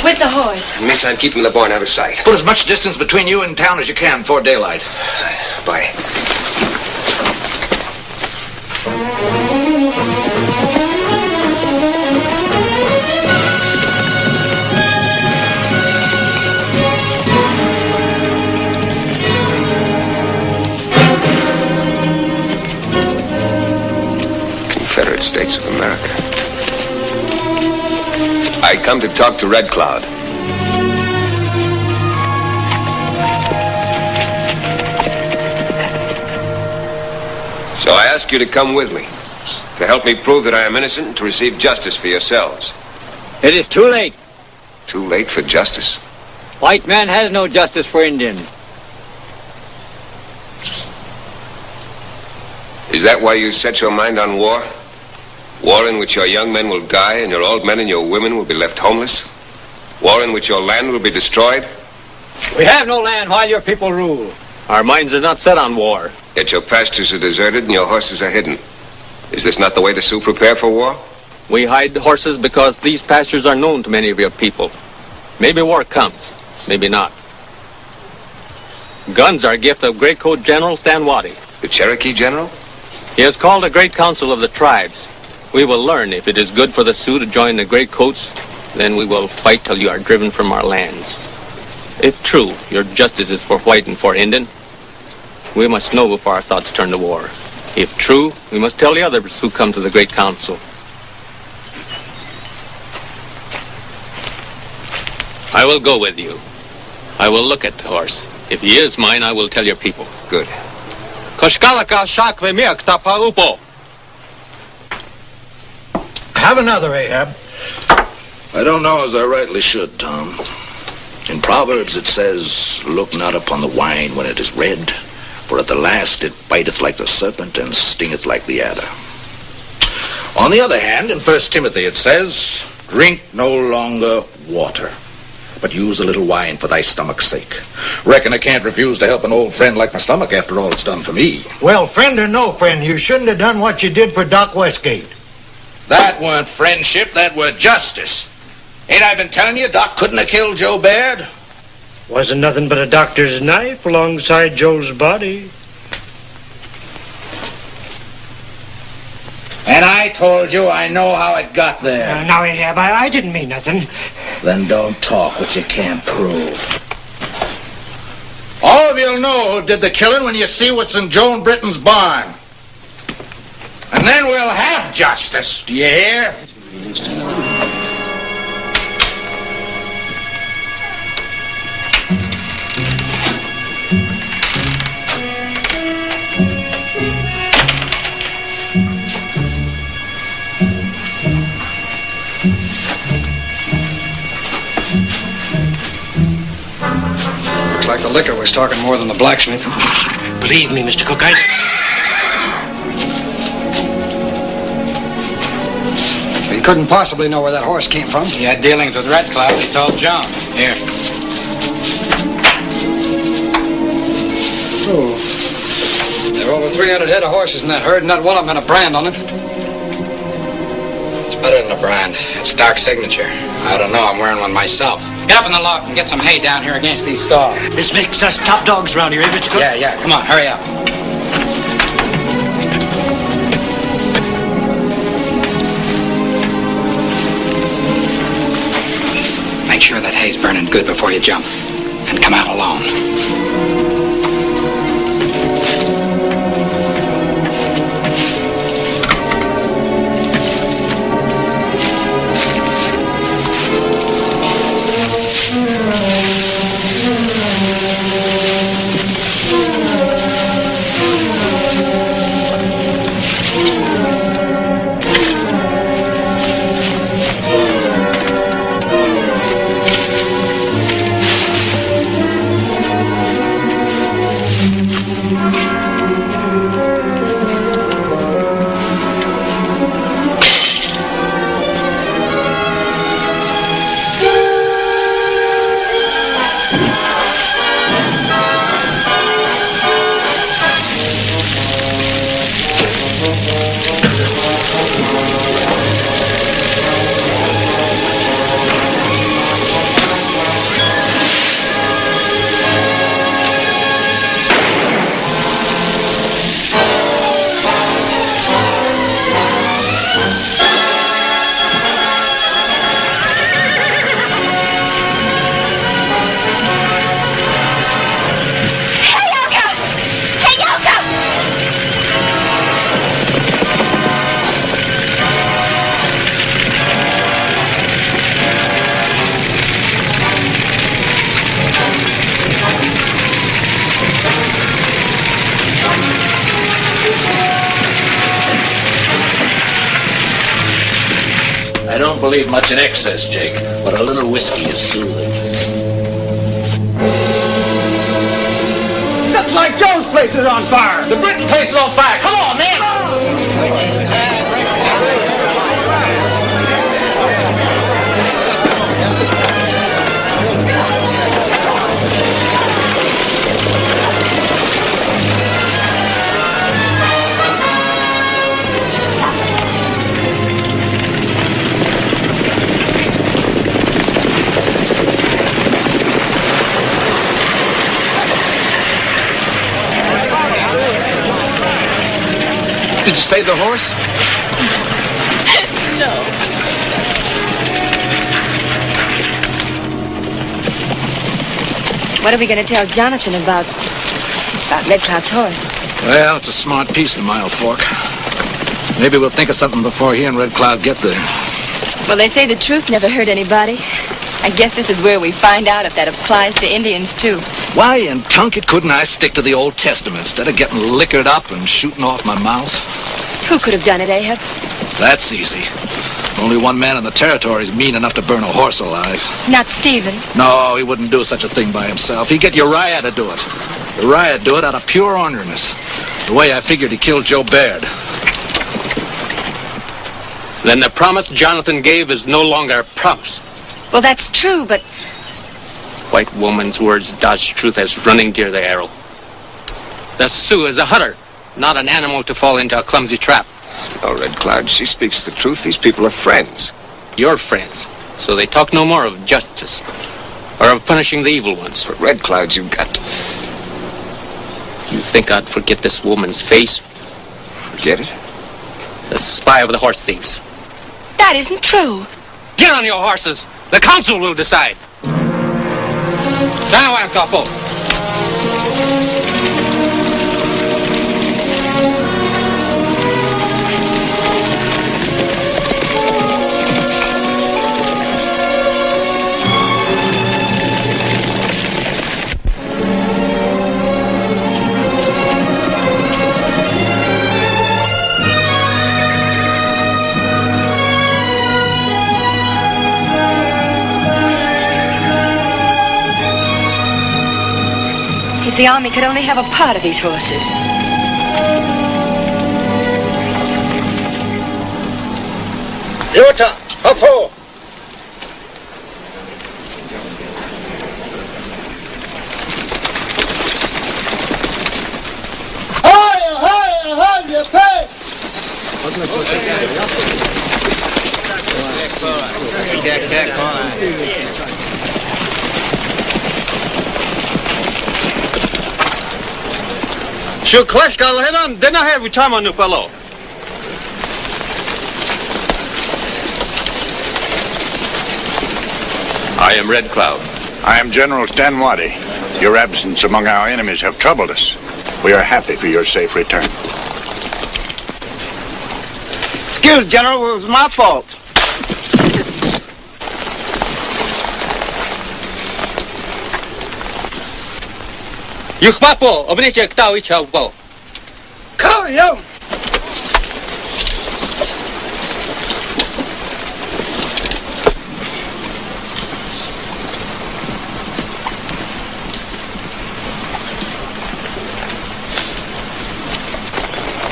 With the horse. In the meantime, keep him in the barn out of sight. Put as much distance between you and town as you can before daylight. Bye. Confederate States of America. I come to talk to Red Cloud. So I ask you to come with me, to help me prove that I am innocent and to receive justice for yourselves. It is too late. Too late for justice? White man has no justice for Indian. Is that why you set your mind on war? War in which your young men will die and your old men and your women will be left homeless? War in which your land will be destroyed? We have no land while your people rule. Our minds are not set on war. Yet your pastures are deserted and your horses are hidden. Is this not the way the Sioux prepare for war? We hide horses because these pastures are known to many of your people. Maybe war comes, maybe not. Guns are a gift of Great Coat General Stanwadi. The Cherokee general? He has called a great council of the tribes. We will learn if it is good for the Sioux to join the Great Coats, then we will fight till you are driven from our lands. If true, your justice is for white and for Indian, we must know before our thoughts turn to war. If true, we must tell the others who come to the Great Council. I will go with you. I will look at the horse. If he is mine, I will tell your people. Good. Koshkalaka shak vemiak tapa upo. Have another, Ahab. I don't know as I rightly should, Tom. In Proverbs it says, look not upon the wine when it is red, for at the last it biteth like the serpent and stingeth like the adder. On the other hand, in 1 Timothy it says, drink no longer water, but use a little wine for thy stomach's sake. Reckon I can't refuse to help an old friend like my stomach after all it's done for me. Well, friend or no friend, you shouldn't have done what you did for Doc Westgate. That weren't friendship, that were justice. Ain't I been telling you Doc couldn't have killed Joe Baird? Wasn't nothing but a doctor's knife alongside Joe's body. And I told you I know how it got there. Now, Ahab, I didn't mean nothing. Then don't talk what you can't prove. All of you'll know who did the killing when you see what's in Joan Britton's barn. And then we'll have justice, do you hear? Looks like the liquor was talking more than the blacksmith. Believe me, Mr. Cook, He couldn't possibly know where that horse came from. He had dealings with Red Cloud, he told John. Here. Oh. There are over 300 head of horses in that herd, and not one of them had a brand on it. It's better than a brand. It's Doc's signature. I don't know. I'm wearing one myself. Get up in the loft and get some hay down here against these stalls. This makes us top dogs around here, eh, Mr. Cook? Yeah. Come on, hurry up. Make sure that hay's burning good before you jump. And come out alone. I don't believe much in excess, Jake, but a little whiskey is soothing. Looks like Joe's place is on fire. The Britton place is on fire. Come on, man. Did you save the horse? No. What are we going to tell Jonathan about Red Cloud's horse? Well, it's a smart piece in my old fork. Maybe we'll think of something before he and Red Cloud get there. Well, they say the truth never hurt anybody. I guess this is where we find out if that applies to Indians, too. Why in Tunket couldn't I stick to the Old Testament instead of getting liquored up and shooting off my mouth? Who could have done it, Ahab? That's easy. Only one man in the territory is mean enough to burn a horse alive. Not Stephen. No, he wouldn't do such a thing by himself. He'd get Uriah to do it. Uriah'd do it out of pure orneriness. The way I figured he killed Joe Baird. Then the promise Jonathan gave is no longer a promise. Well, that's true, but... White woman's words dodge truth as running deer the arrow. The Sioux is a hunter, not an animal to fall into a clumsy trap. Oh, Red Cloud, she speaks the truth. These people are friends. Your friends. So they talk no more of justice or of punishing the evil ones. But Red Cloud, you've got... You think I'd forget this woman's face? Forget it? The spy of the horse thieves. That isn't true. Get on your horses. The council will decide. Now, Anthopol. If the army could only have a part of these horses. Yota, up-ho! You pay! Şu Clash Galheran, then I have with time on the fellow. I am Red Cloud. I am General Stanwadi. Your absence among our enemies have troubled us. We are happy for your safe return. Excuse, General, it was my fault. Yuchpapo, obnicie ktał I ciałbo. Yo!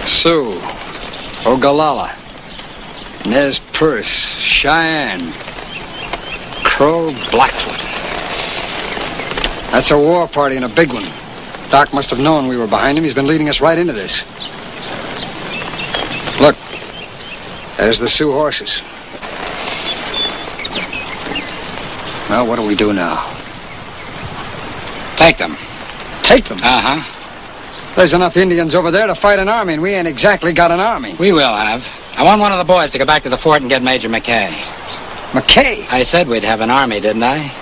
Sioux, Ogallala, Nez Perce, Cheyenne, Crow, Blackfoot. That's a war party and a big one. Doc must have known we were behind him. He's been leading us right into this. Look, there's the Sioux horses. Well, what do we do now? Take them. Take them? Uh-huh. There's enough Indians over there to fight an army, and we ain't exactly got an army. We will have. I want one of the boys to go back to the fort and get Major McKay. McKay? I said we'd have an army, didn't I?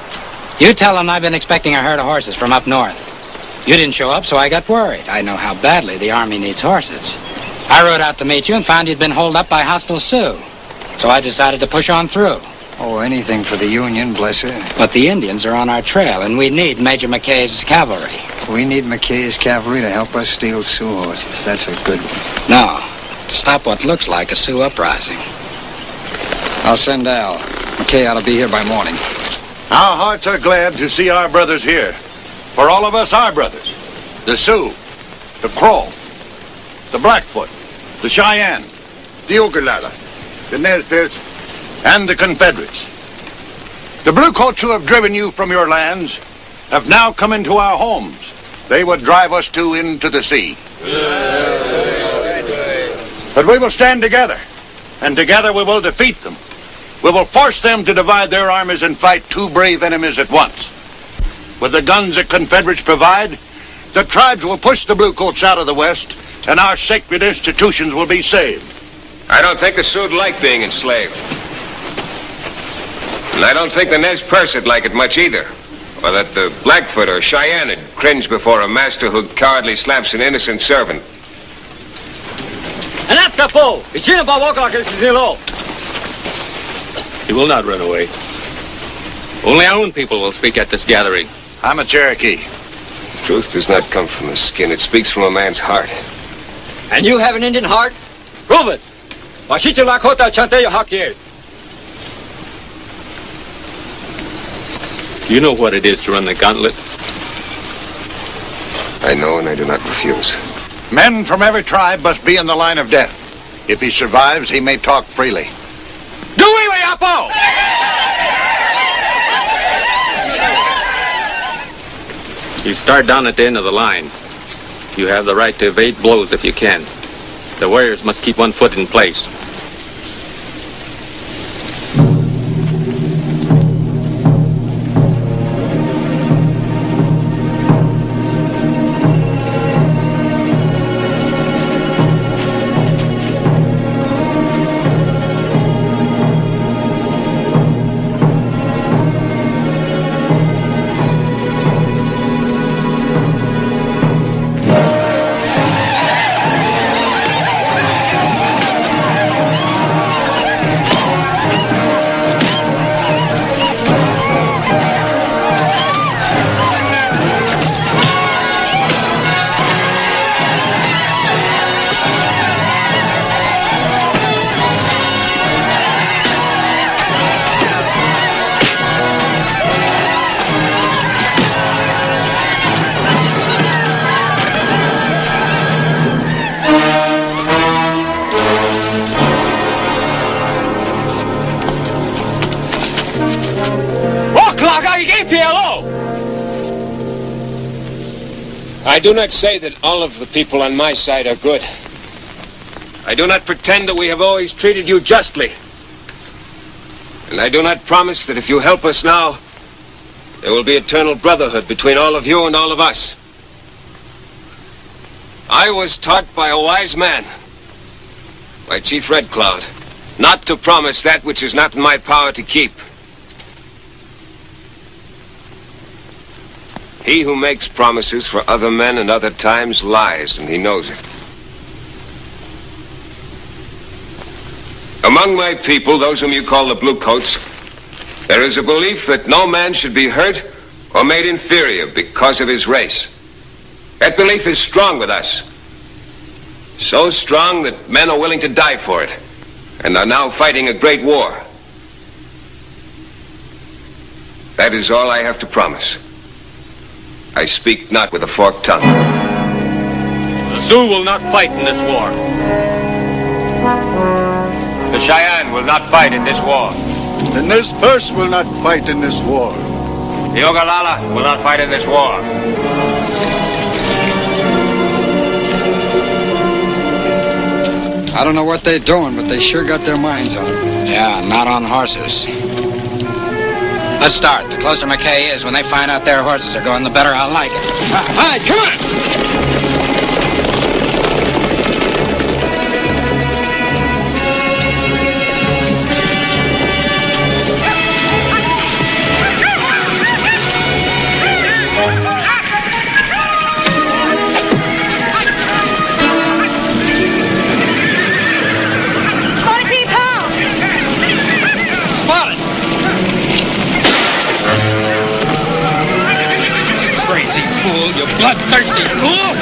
You tell them I've been expecting a herd of horses from up north. You didn't show up, so I got worried. I know how badly the army needs horses. I rode out to meet you and found you'd been holed up by hostile Sioux. So I decided to push on through. Oh, anything for the Union, bless her. But the Indians are on our trail, and we need Major McKay's cavalry. We need McKay's cavalry to help us steal Sioux horses. That's a good one. No, to stop what looks like a Sioux uprising. I'll send Al. McKay ought to be here by morning. Our hearts are glad to see our brothers here. For all of us, our brothers. The Sioux, the Crow, the Blackfoot, the Cheyenne, the Ogallala, the Nez Perce, and the Confederates. The Bluecoats who have driven you from your lands have now come into our homes. They would drive us too into the sea. But we will stand together, and together we will defeat them. We will force them to divide their armies and fight two brave enemies at once. With the guns the Confederates provide, the tribes will push the Bluecoats out of the West, and our sacred institutions will be saved. I don't think the Sioux'd like being enslaved. And I don't think the Nez Perce would like it much either. Or that the Blackfoot or Cheyenne would cringe before a master who cowardly slaps an innocent servant. He will not run away. Only our own people will speak at this gathering. I'm a Cherokee. Truth does not come from the skin. It speaks from a man's heart. And you have an Indian heart? Prove it. Washicha Lakota Chanteyo Hakir. You know what it is to run the gauntlet. I know, and I do not refuse. Men from every tribe must be in the line of death. If he survives, he may talk freely. Duili Apo! You start down at the end of the line. You have the right to evade blows if you can. The warriors must keep one foot in place. I do not say that all of the people on my side are good. I do not pretend that we have always treated you justly. And I do not promise that if you help us now, there will be eternal brotherhood between all of you and all of us. I was taught by a wise man, by Chief Red Cloud, not to promise that which is not in my power to keep. He who makes promises for other men and other times lies, and he knows it. Among my people, those whom you call the Bluecoats, there is a belief that no man should be hurt or made inferior because of his race. That belief is strong with us. So strong that men are willing to die for it, and are now fighting a great war. That is all I have to promise. I speak not with a forked tongue. The Sioux will not fight in this war. The Cheyenne will not fight in this war. The Nez Perce will not fight in this war. The Ogallala will not fight in this war. I don't know what they're doing, but they sure got their minds on it. Yeah, not on horses. Let's start. The closer McKay is, when they find out their horses are going, the better I'll like it. All right, come on! You bloodthirsty fool!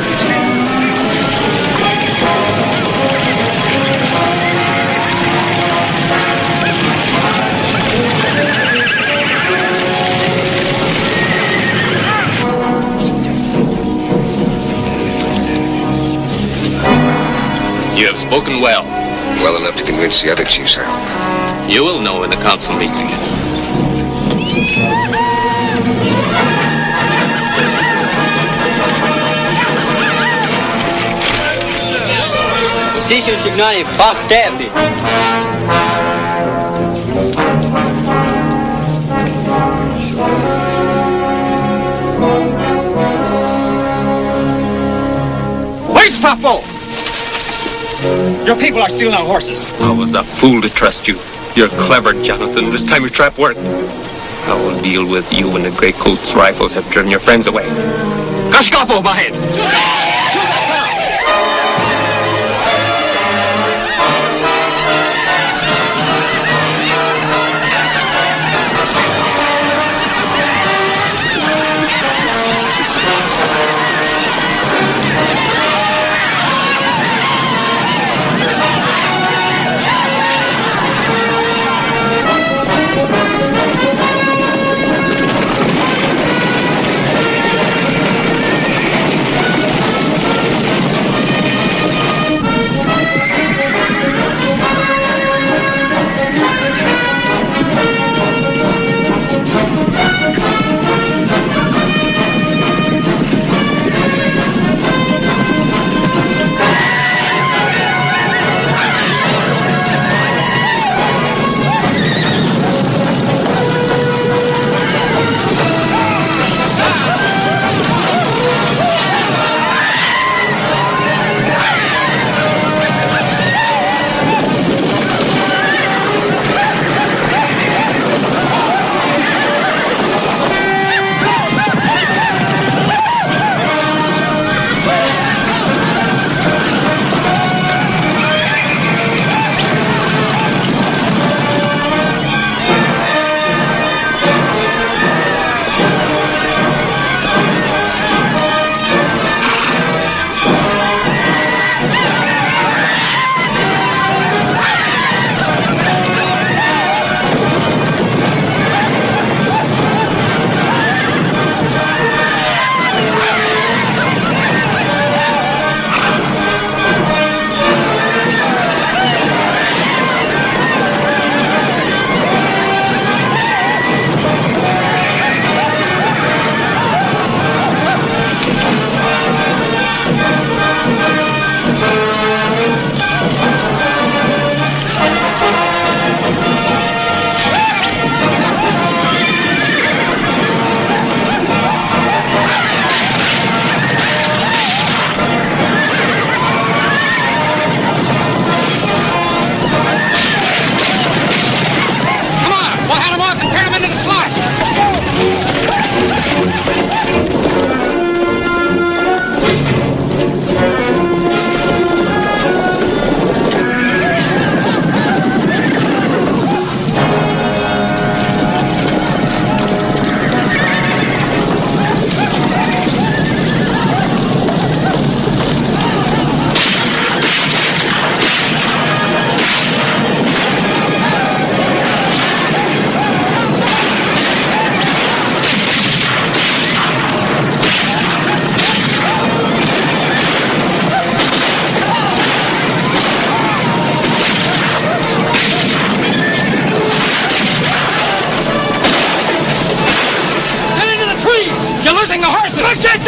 You have spoken well. Well enough to convince the other chiefs, I hope. You will know when the council meets again. Position signali Bach Daphne. Where's Papo? Your people are stealing our horses. I was a fool to trust you. You're clever, Jonathan. This time your trap worked. I will deal with you when the Grey Coats rifles have driven your friends away. Kashkapo, Bahid!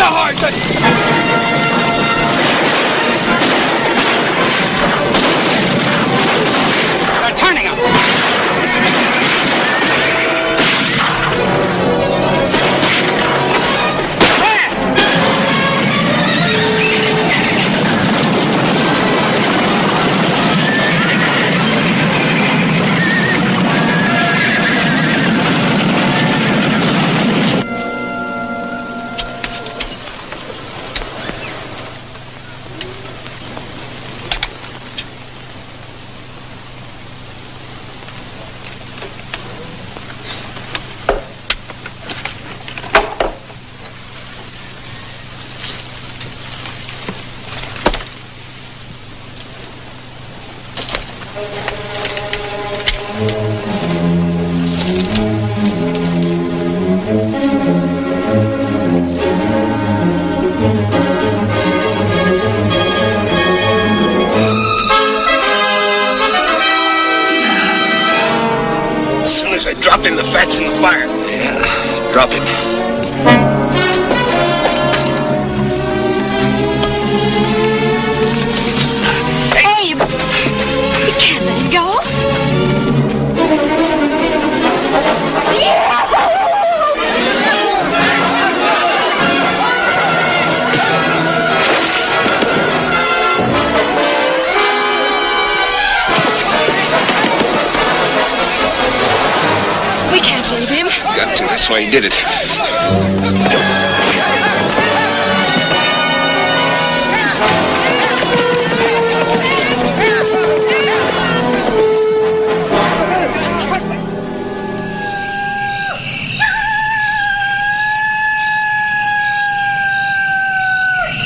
horses! They're turning them! As soon as I drop him, the fat's in the fire. Yeah, drop him. Hey, you can't let him go. We can't leave him. Got to. That's why he did it.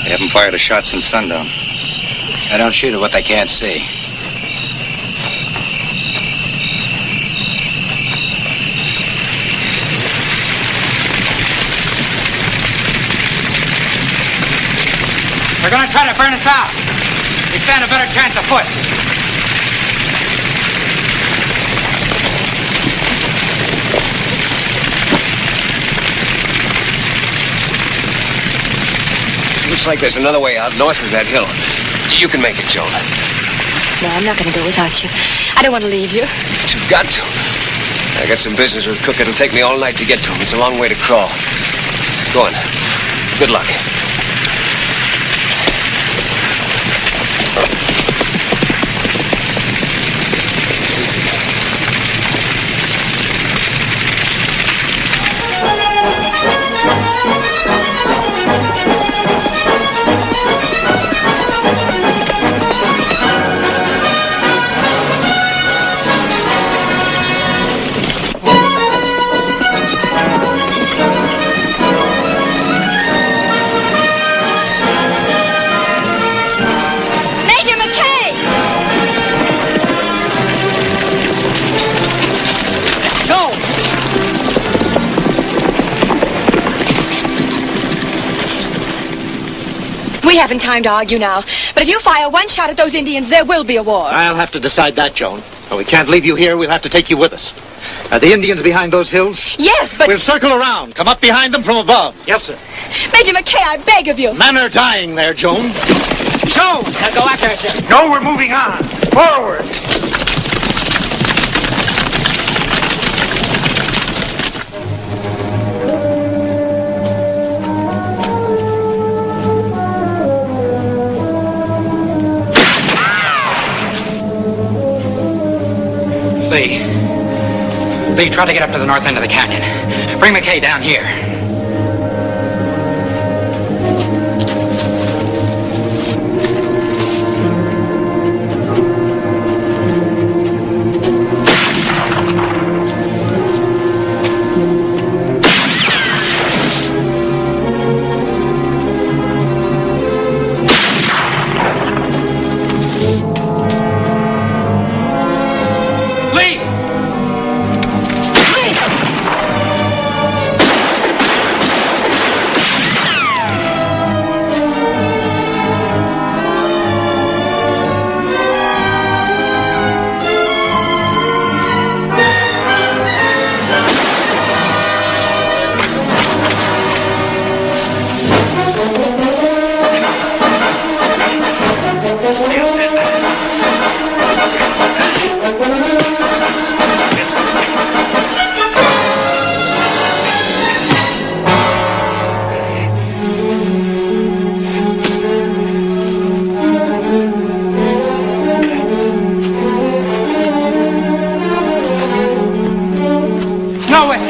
They haven't fired a shot since sundown. They don't shoot at what they can't see. They're gonna try to burn us out. We stand a better chance afoot. Looks like there's another way out north of that hill. You can make it, Joan. No, I'm not going to go without you. I don't want to leave you. But you've got to. I got some business with Cook. It'll take me all night to get to him. It's a long way to crawl. Go on. Good luck. We haven't time to argue now. But if you fire one shot at those Indians, there will be a war. I'll have to decide that, Joan. But we can't leave you here. We'll have to take you with us. Are the Indians behind those hills? Yes, but... We'll circle around. Come up behind them from above. Yes, sir. Major McKay, I beg of you. Men are dying there, Joan. Joan! Now go after us, sir. No, we're moving on. Forward. Lee, try to get up to the north end of the canyon. Bring McKay down here.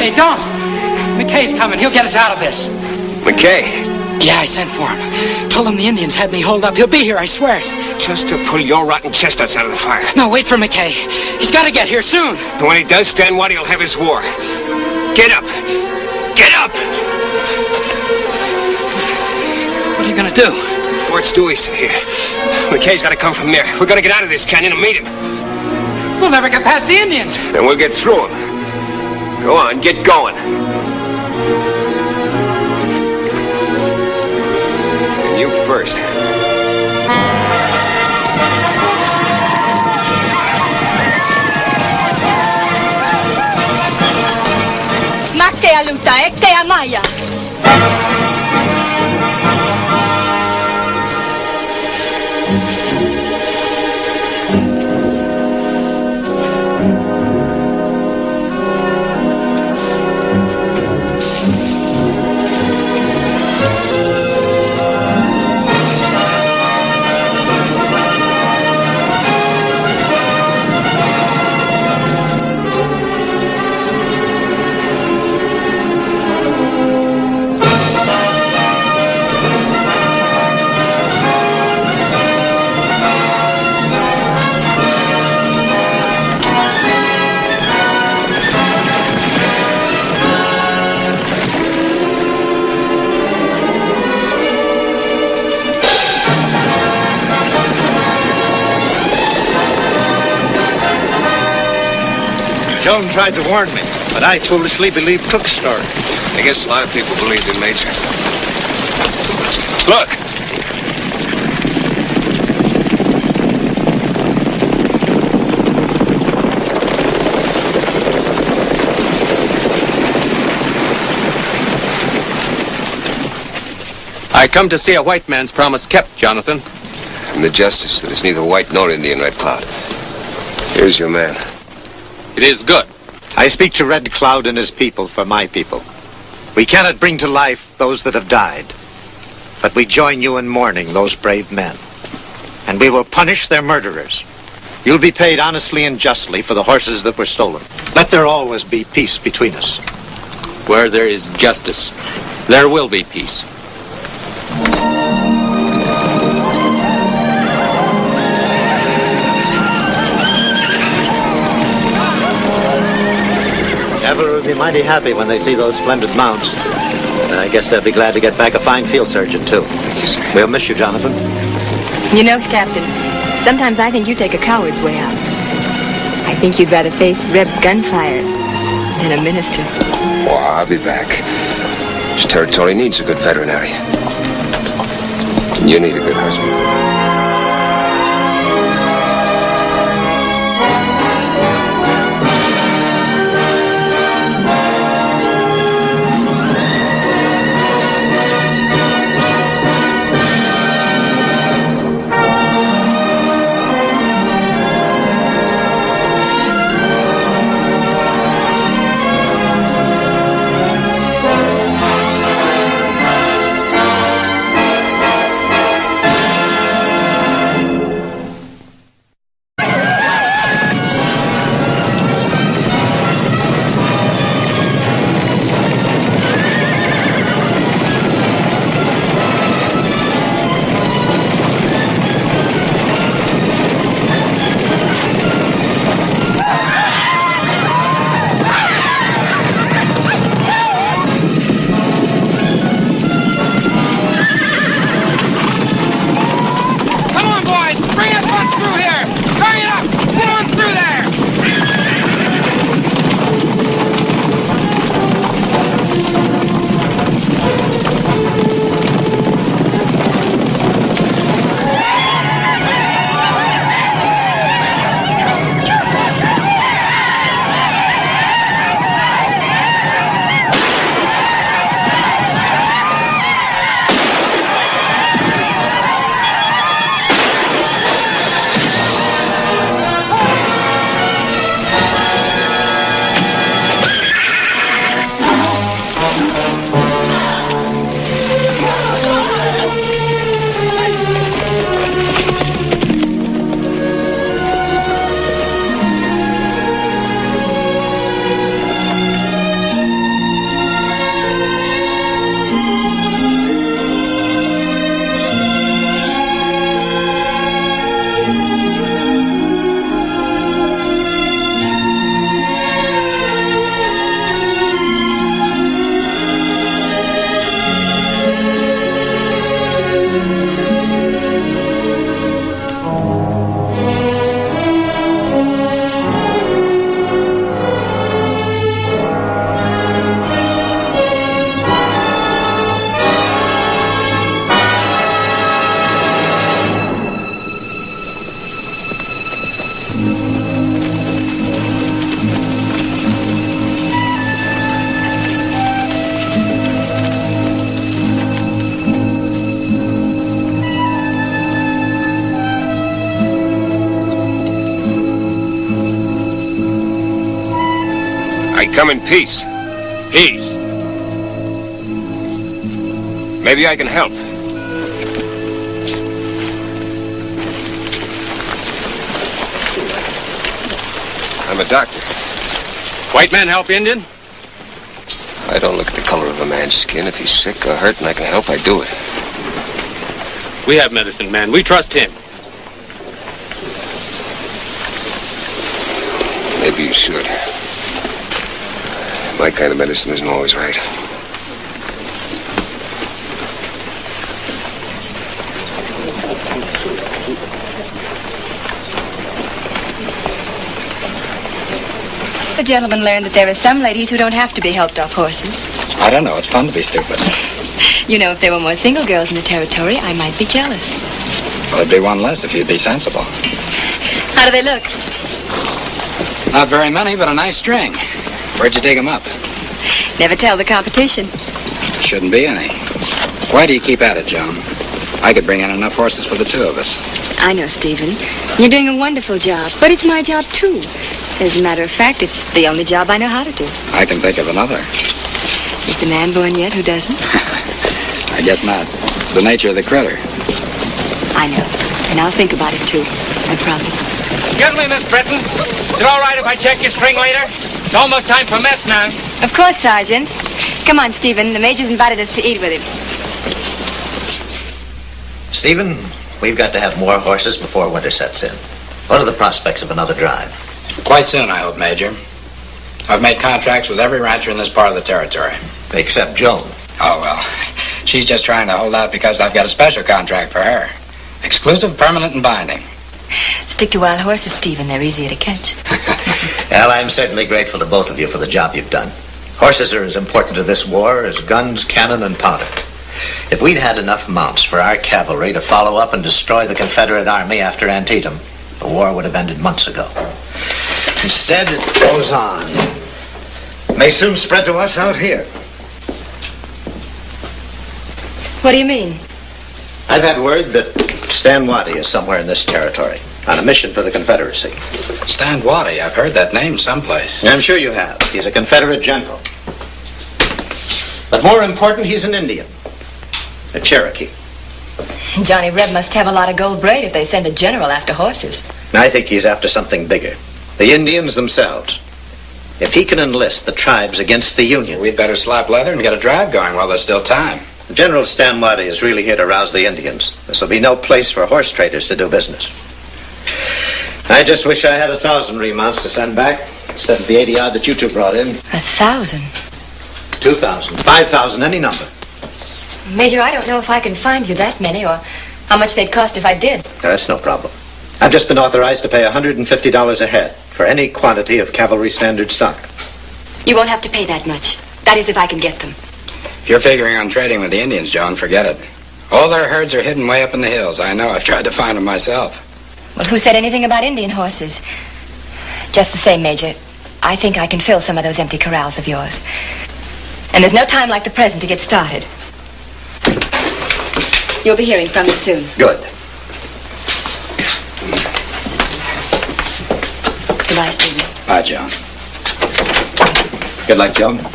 Hey, don't! McKay's coming. He'll get us out of this. McKay? Yeah, I sent for him. Told him the Indians had me holed up. He'll be here, I swear. Just to pull your rotten chestnuts out of the fire. No, wait for McKay. He's got to get here soon. And when he does, Stan Waddy will have his war. Get up! Get up! What are you going to do? Fort's due east of here. McKay's got to come from there. We're going to get out of this canyon and meet him. We'll never get past the Indians. Then we'll get through them. Go on, get going. And you first. Maktea luta, ektea maya. Joan tried to warn me, but I foolishly believed Cook's story. I guess a lot of people believed in Major. Look! I come to see a white man's promise kept, Jonathan. And the justice that is neither white nor Indian, Red Cloud. Here's your man. It is good. I speak to Red Cloud and his people for my people. We cannot bring to life those that have died, but we join you in mourning those brave men. And we will punish their murderers. You'll be paid honestly and justly for the horses that were stolen. Let there always be peace between us. Where there is justice, there will be peace. Ever will be mighty happy when they see those splendid mounts. And I guess they'll be glad to get back a fine field surgeon, too. We'll miss you, Jonathan. You know, Captain, sometimes I think you take a coward's way out. I think you'd rather face Reb gunfire than a minister. Oh, I'll be back. This territory needs a good veterinary. You need a good husband. I come in peace. Peace. Maybe I can help. I'm a doctor. White man help Indian? I don't look at the color of a man's skin. If he's sick or hurt and I can help, I do it. We have medicine man. We trust him. Maybe you should. My kind of medicine isn't always right. The gentleman learned that there are some ladies who don't have to be helped off horses. I don't know. It's fun to be stupid. You know, if there were more single girls in the territory, I might be jealous. Well, there'd be one less if you'd be sensible. How do they look? Not very many, but a nice string. Where'd you dig them up? Never tell the competition. Shouldn't be any. Why do you keep at it, Joan? I could bring in enough horses for the two of us. I know, Stephen. You're doing a wonderful job, but it's my job, too. As a matter of fact, it's the only job I know how to do. I can think of another. Is the man born yet who doesn't? I guess not. It's the nature of the critter. I know. And I'll think about it, too. I promise. Excuse me, Miss Britton. Is it all right if I check your string later? It's almost time for mess now. Of course, Sergeant. Come on, Stephen. The Major's invited us to eat with him. Stephen, we've got to have more horses before winter sets in. What are the prospects of another drive? Quite soon, I hope, Major. I've made contracts with every rancher in this part of the territory. Except Joan. Oh, well, she's just trying to hold out because I've got a special contract for her. Exclusive, permanent, and binding. Stick to wild horses, Stephen. They're easier to catch. Well, I'm certainly grateful to both of you for the job you've done. Horses are as important to this war as guns, cannon, and powder. If we'd had enough mounts for our cavalry to follow up and destroy the Confederate army after Antietam, the war would have ended months ago. Instead, it goes on. May soon spread to us out here. What do you mean? I've had word that Stan Waddy is somewhere in this territory on a mission for the Confederacy. Stan Waddy, I've heard that name someplace. I'm sure you have. He's a Confederate general. But more important, he's an Indian. A Cherokee. Johnny Reb must have a lot of gold braid if they send a general after horses. I think he's after something bigger. The Indians themselves. If he can enlist the tribes against the Union... We'd better slap leather and get a drive going while there's still time. General Stan Waddy is really here to rouse the Indians. This will be no place for horse traders to do business. I just wish I had 1,000 remounts to send back instead of the 80-odd that you two brought in. 1,000? 2,000, 5,000, any number. Major, I don't know if I can find you that many or how much they'd cost if I did. That's no problem. I've just been authorized to pay $150 a head for any quantity of cavalry standard stock. You won't have to pay that much. That is, if I can get them. If you're figuring on trading with the Indians, Joan, forget it. All their herds are hidden way up in the hills. I know. I've tried to find them myself. Well, who said anything about Indian horses? Just the same, Major, I think I can fill some of those empty corrals of yours. And there's no time like the present to get started. You'll be hearing from me soon. Good. Goodbye, Stephen. Bye, Joan. Good luck, Joan.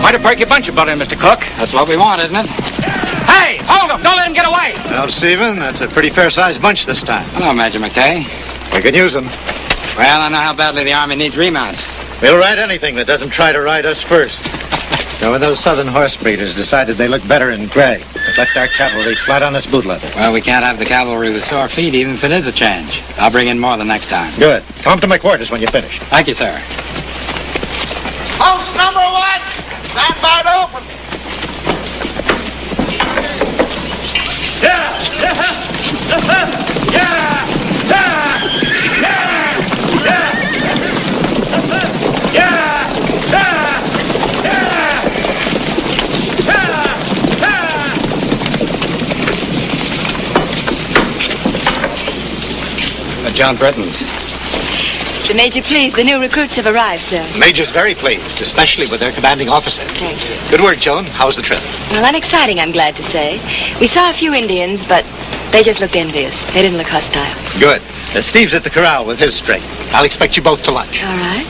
Quite a perky bunch about him, Mr. Cook. That's what we want, isn't it? Hey, hold him! Don't let him get away! Well, Stephen, that's a pretty fair-sized bunch this time. Hello, Major McKay. We can use them. Well, I know how badly the Army needs remounts. We'll ride anything that doesn't try to ride us first. Now, when those southern horse breeders decided they looked better in gray, it left our cavalry flat on its boot leather. Well, we can't have the cavalry with sore feet, even if it is a change. I'll bring in more the next time. Good. Come to my quarters when you're finished. Thank you, sir. Post number 1, stand by to open. John Britton's. The Major pleased. The new recruits have arrived, sir. The Major's very pleased, especially with their commanding officer. Thank you. Good work, Joan. How was the trip? Well, unexciting, I'm glad to say. We saw a few Indians, but they just looked envious. They didn't look hostile. Good. Steve's at the corral with his string. I'll expect you both to lunch. All right.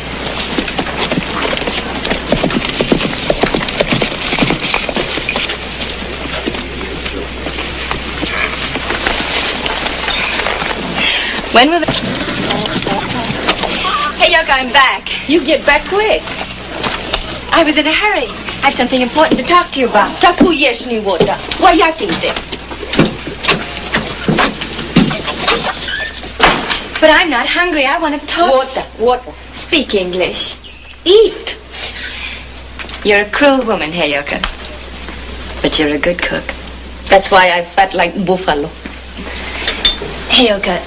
When will Hey, Yoke, I'm back. You get back quick. I was in a hurry. I have something important to talk to you about. Taku yeshni wota. Wayatinte. But I'm not hungry. I want to talk. Water. Speak English. Eat. You're a cruel woman, Heyoka. But you're a good cook. That's why I fat like buffalo. Heyoka,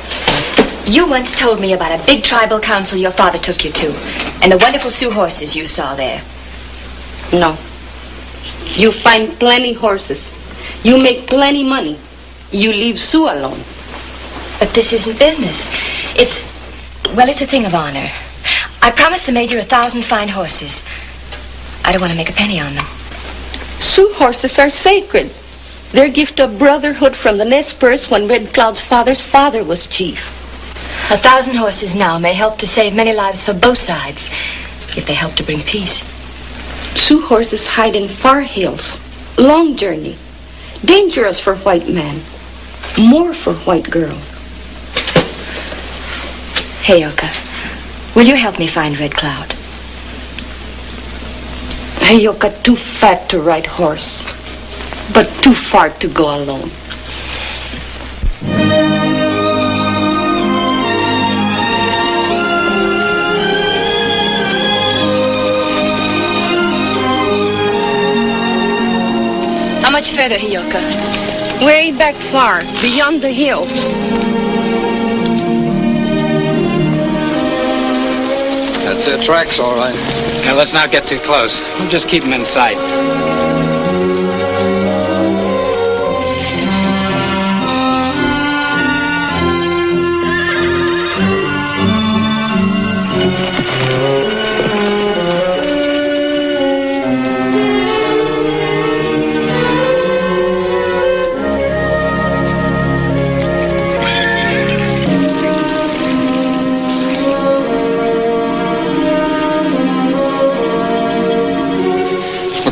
you once told me about a big tribal council your father took you to, and the wonderful Sioux horses you saw there. No. You find plenty horses. You make plenty money. You leave Sioux alone. But this isn't business. It's a thing of honor. I promised the Major 1,000 fine horses. I don't want to make a penny on them. Sioux horses are sacred. They're gift of brotherhood from the Nez Perce when Red Cloud's father's father was chief. 1,000 horses now may help to save many lives for both sides, if they help to bring peace. Sioux horses hide in far hills. Long journey. Dangerous for white man. More for white girl. Heyoka, will you help me find Red Cloud? Heyoka too fat to ride horse, but too far to go alone. How much further, Heyoka? Way back far, beyond the hills. That's their tracks, all right. Now, let's not get too close. We'll just keep them in sight.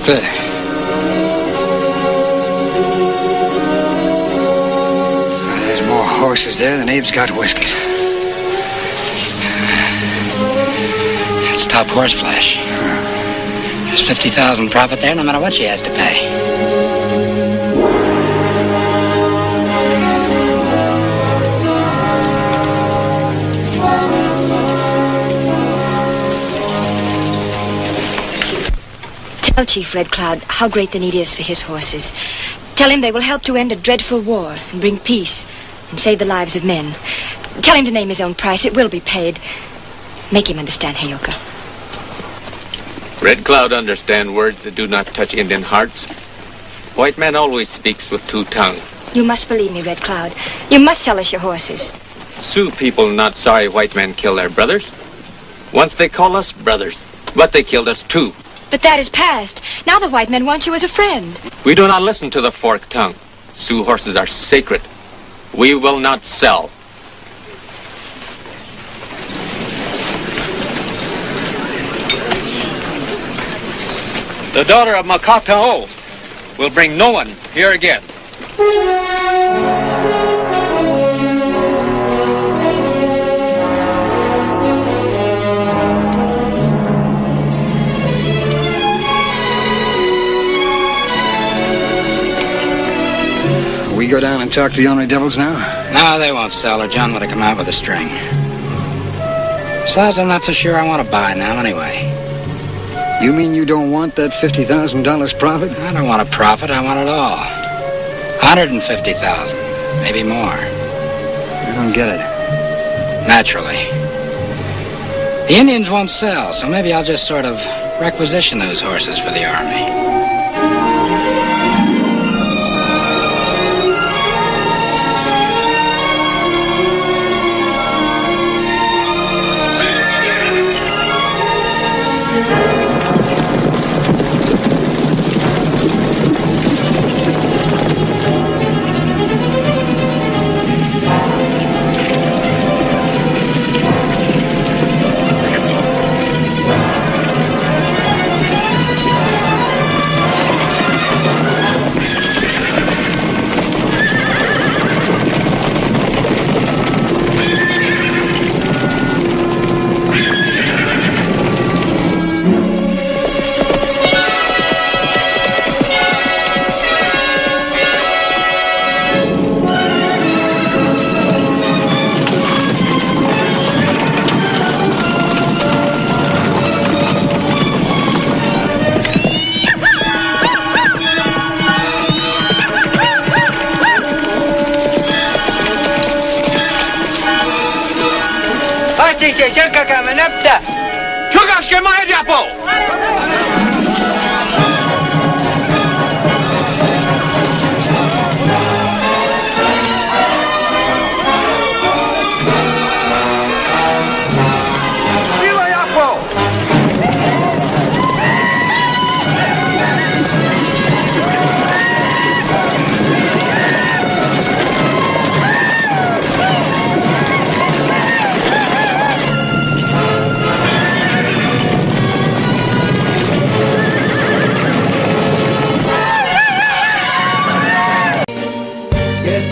There. There's more horses there than Abe's got whiskers. It's top horse flesh. There's 50,000 profit there, no matter what she has to pay. Tell Chief Red Cloud how great the need is for his horses. Tell him they will help to end a dreadful war and bring peace and save the lives of men. Tell him to name his own price. It will be paid. Make him understand, Heyoka. Red Cloud understand words that do not touch Indian hearts. White man always speaks with two tongues. You must believe me, Red Cloud. You must sell us your horses. Sioux people not sorry white men kill their brothers. Once they call us brothers, but they killed us too. But that is past. Now the white men want you as a friend. We do not listen to the forked tongue. Sioux horses are sacred. We will not sell. The daughter of Makatao will bring no one here again. We go down and talk to the ornery devils now? No, they won't sell her. John would have come out with a string. Besides, I'm not so sure I want to buy now anyway. You mean you don't want that $50,000 profit? I don't want a profit. I want it all. 150,000, maybe more. I don't get it. Naturally. The Indians won't sell, so maybe I'll just sort of requisition those horses for the army. كما نبدأ شو قاش كما يا بو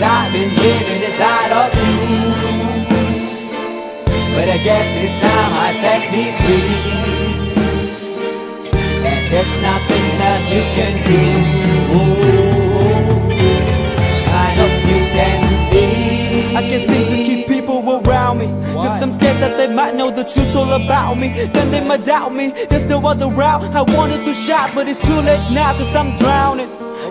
I've been living inside of you, but I guess this time I set me free, and there's nothing that you can do. I know you can see. I can't seem to keep people around me, cause I'm scared that they might know the truth all about me. Then they might doubt me, there's no other route. I wanted to shout, but it's too late now cause I'm drowning.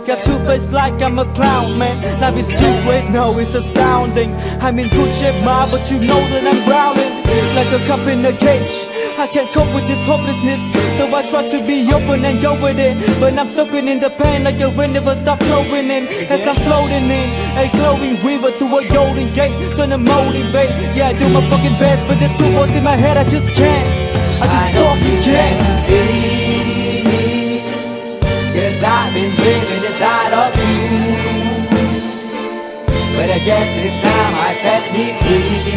Got two-faced like I'm a clown, man. Life is too great, no, it's astounding. I'm in good shape, ma, but you know that I'm drowning like a cup in a cage. I can't cope with this hopelessness, though I try to be open and go with it. But I'm soaking in the pain like the wind never stop flowing in. As I'm floating in a glowing river through a golden gate, trying to motivate. Yeah, I do my fucking best, but there's two voices in my head, I just can't. I just fucking can't. Cause I've been living inside of you, but I guess this time I set me free,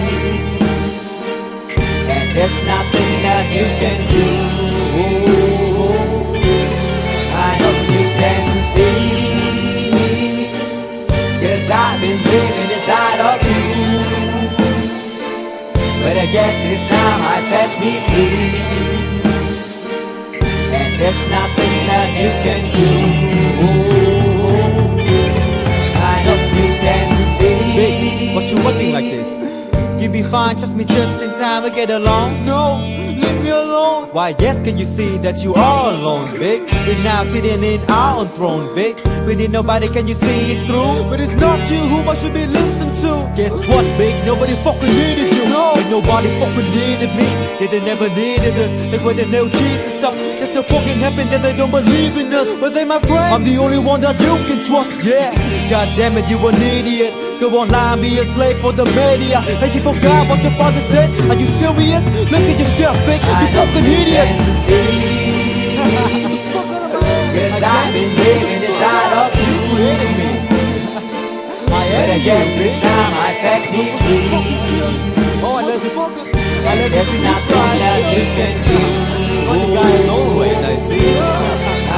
and there's nothing that you can do. I know you can see me, cause I've been living inside of you, but I guess this time I set me free, there's nothing that you can do. I know you can see. Baby, what you wanting like this? You be fine, trust me, just in time we get along. No, leave me alone. Why, yes, can you see that you are alone, big? We're now sitting in our own throne, big. We need nobody, can you see it through? But it's not you who I should be listening to. Guess what, big? Nobody fucking needed you. No, ain't nobody fucking needed me. Yeah, they never needed us. Like when they nailed Jesus up, there's no fucking happen that they don't believe in us. But they my friend, I'm the only one that you can trust. Yeah, god damn it, you an idiot. Go online, be a slave for the media. And you forgot what your father said. Are you serious? Look at yourself, big. You fucking idiots. Cause I've been living inside of you, but I guess this time I set me free. Oh, I love you. There's nothing that you can do. Funny guy is always I see. I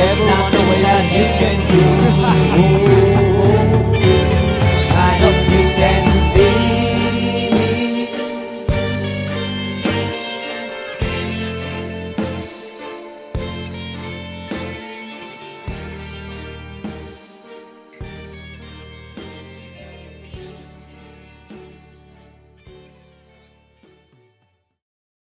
never run away that you can do.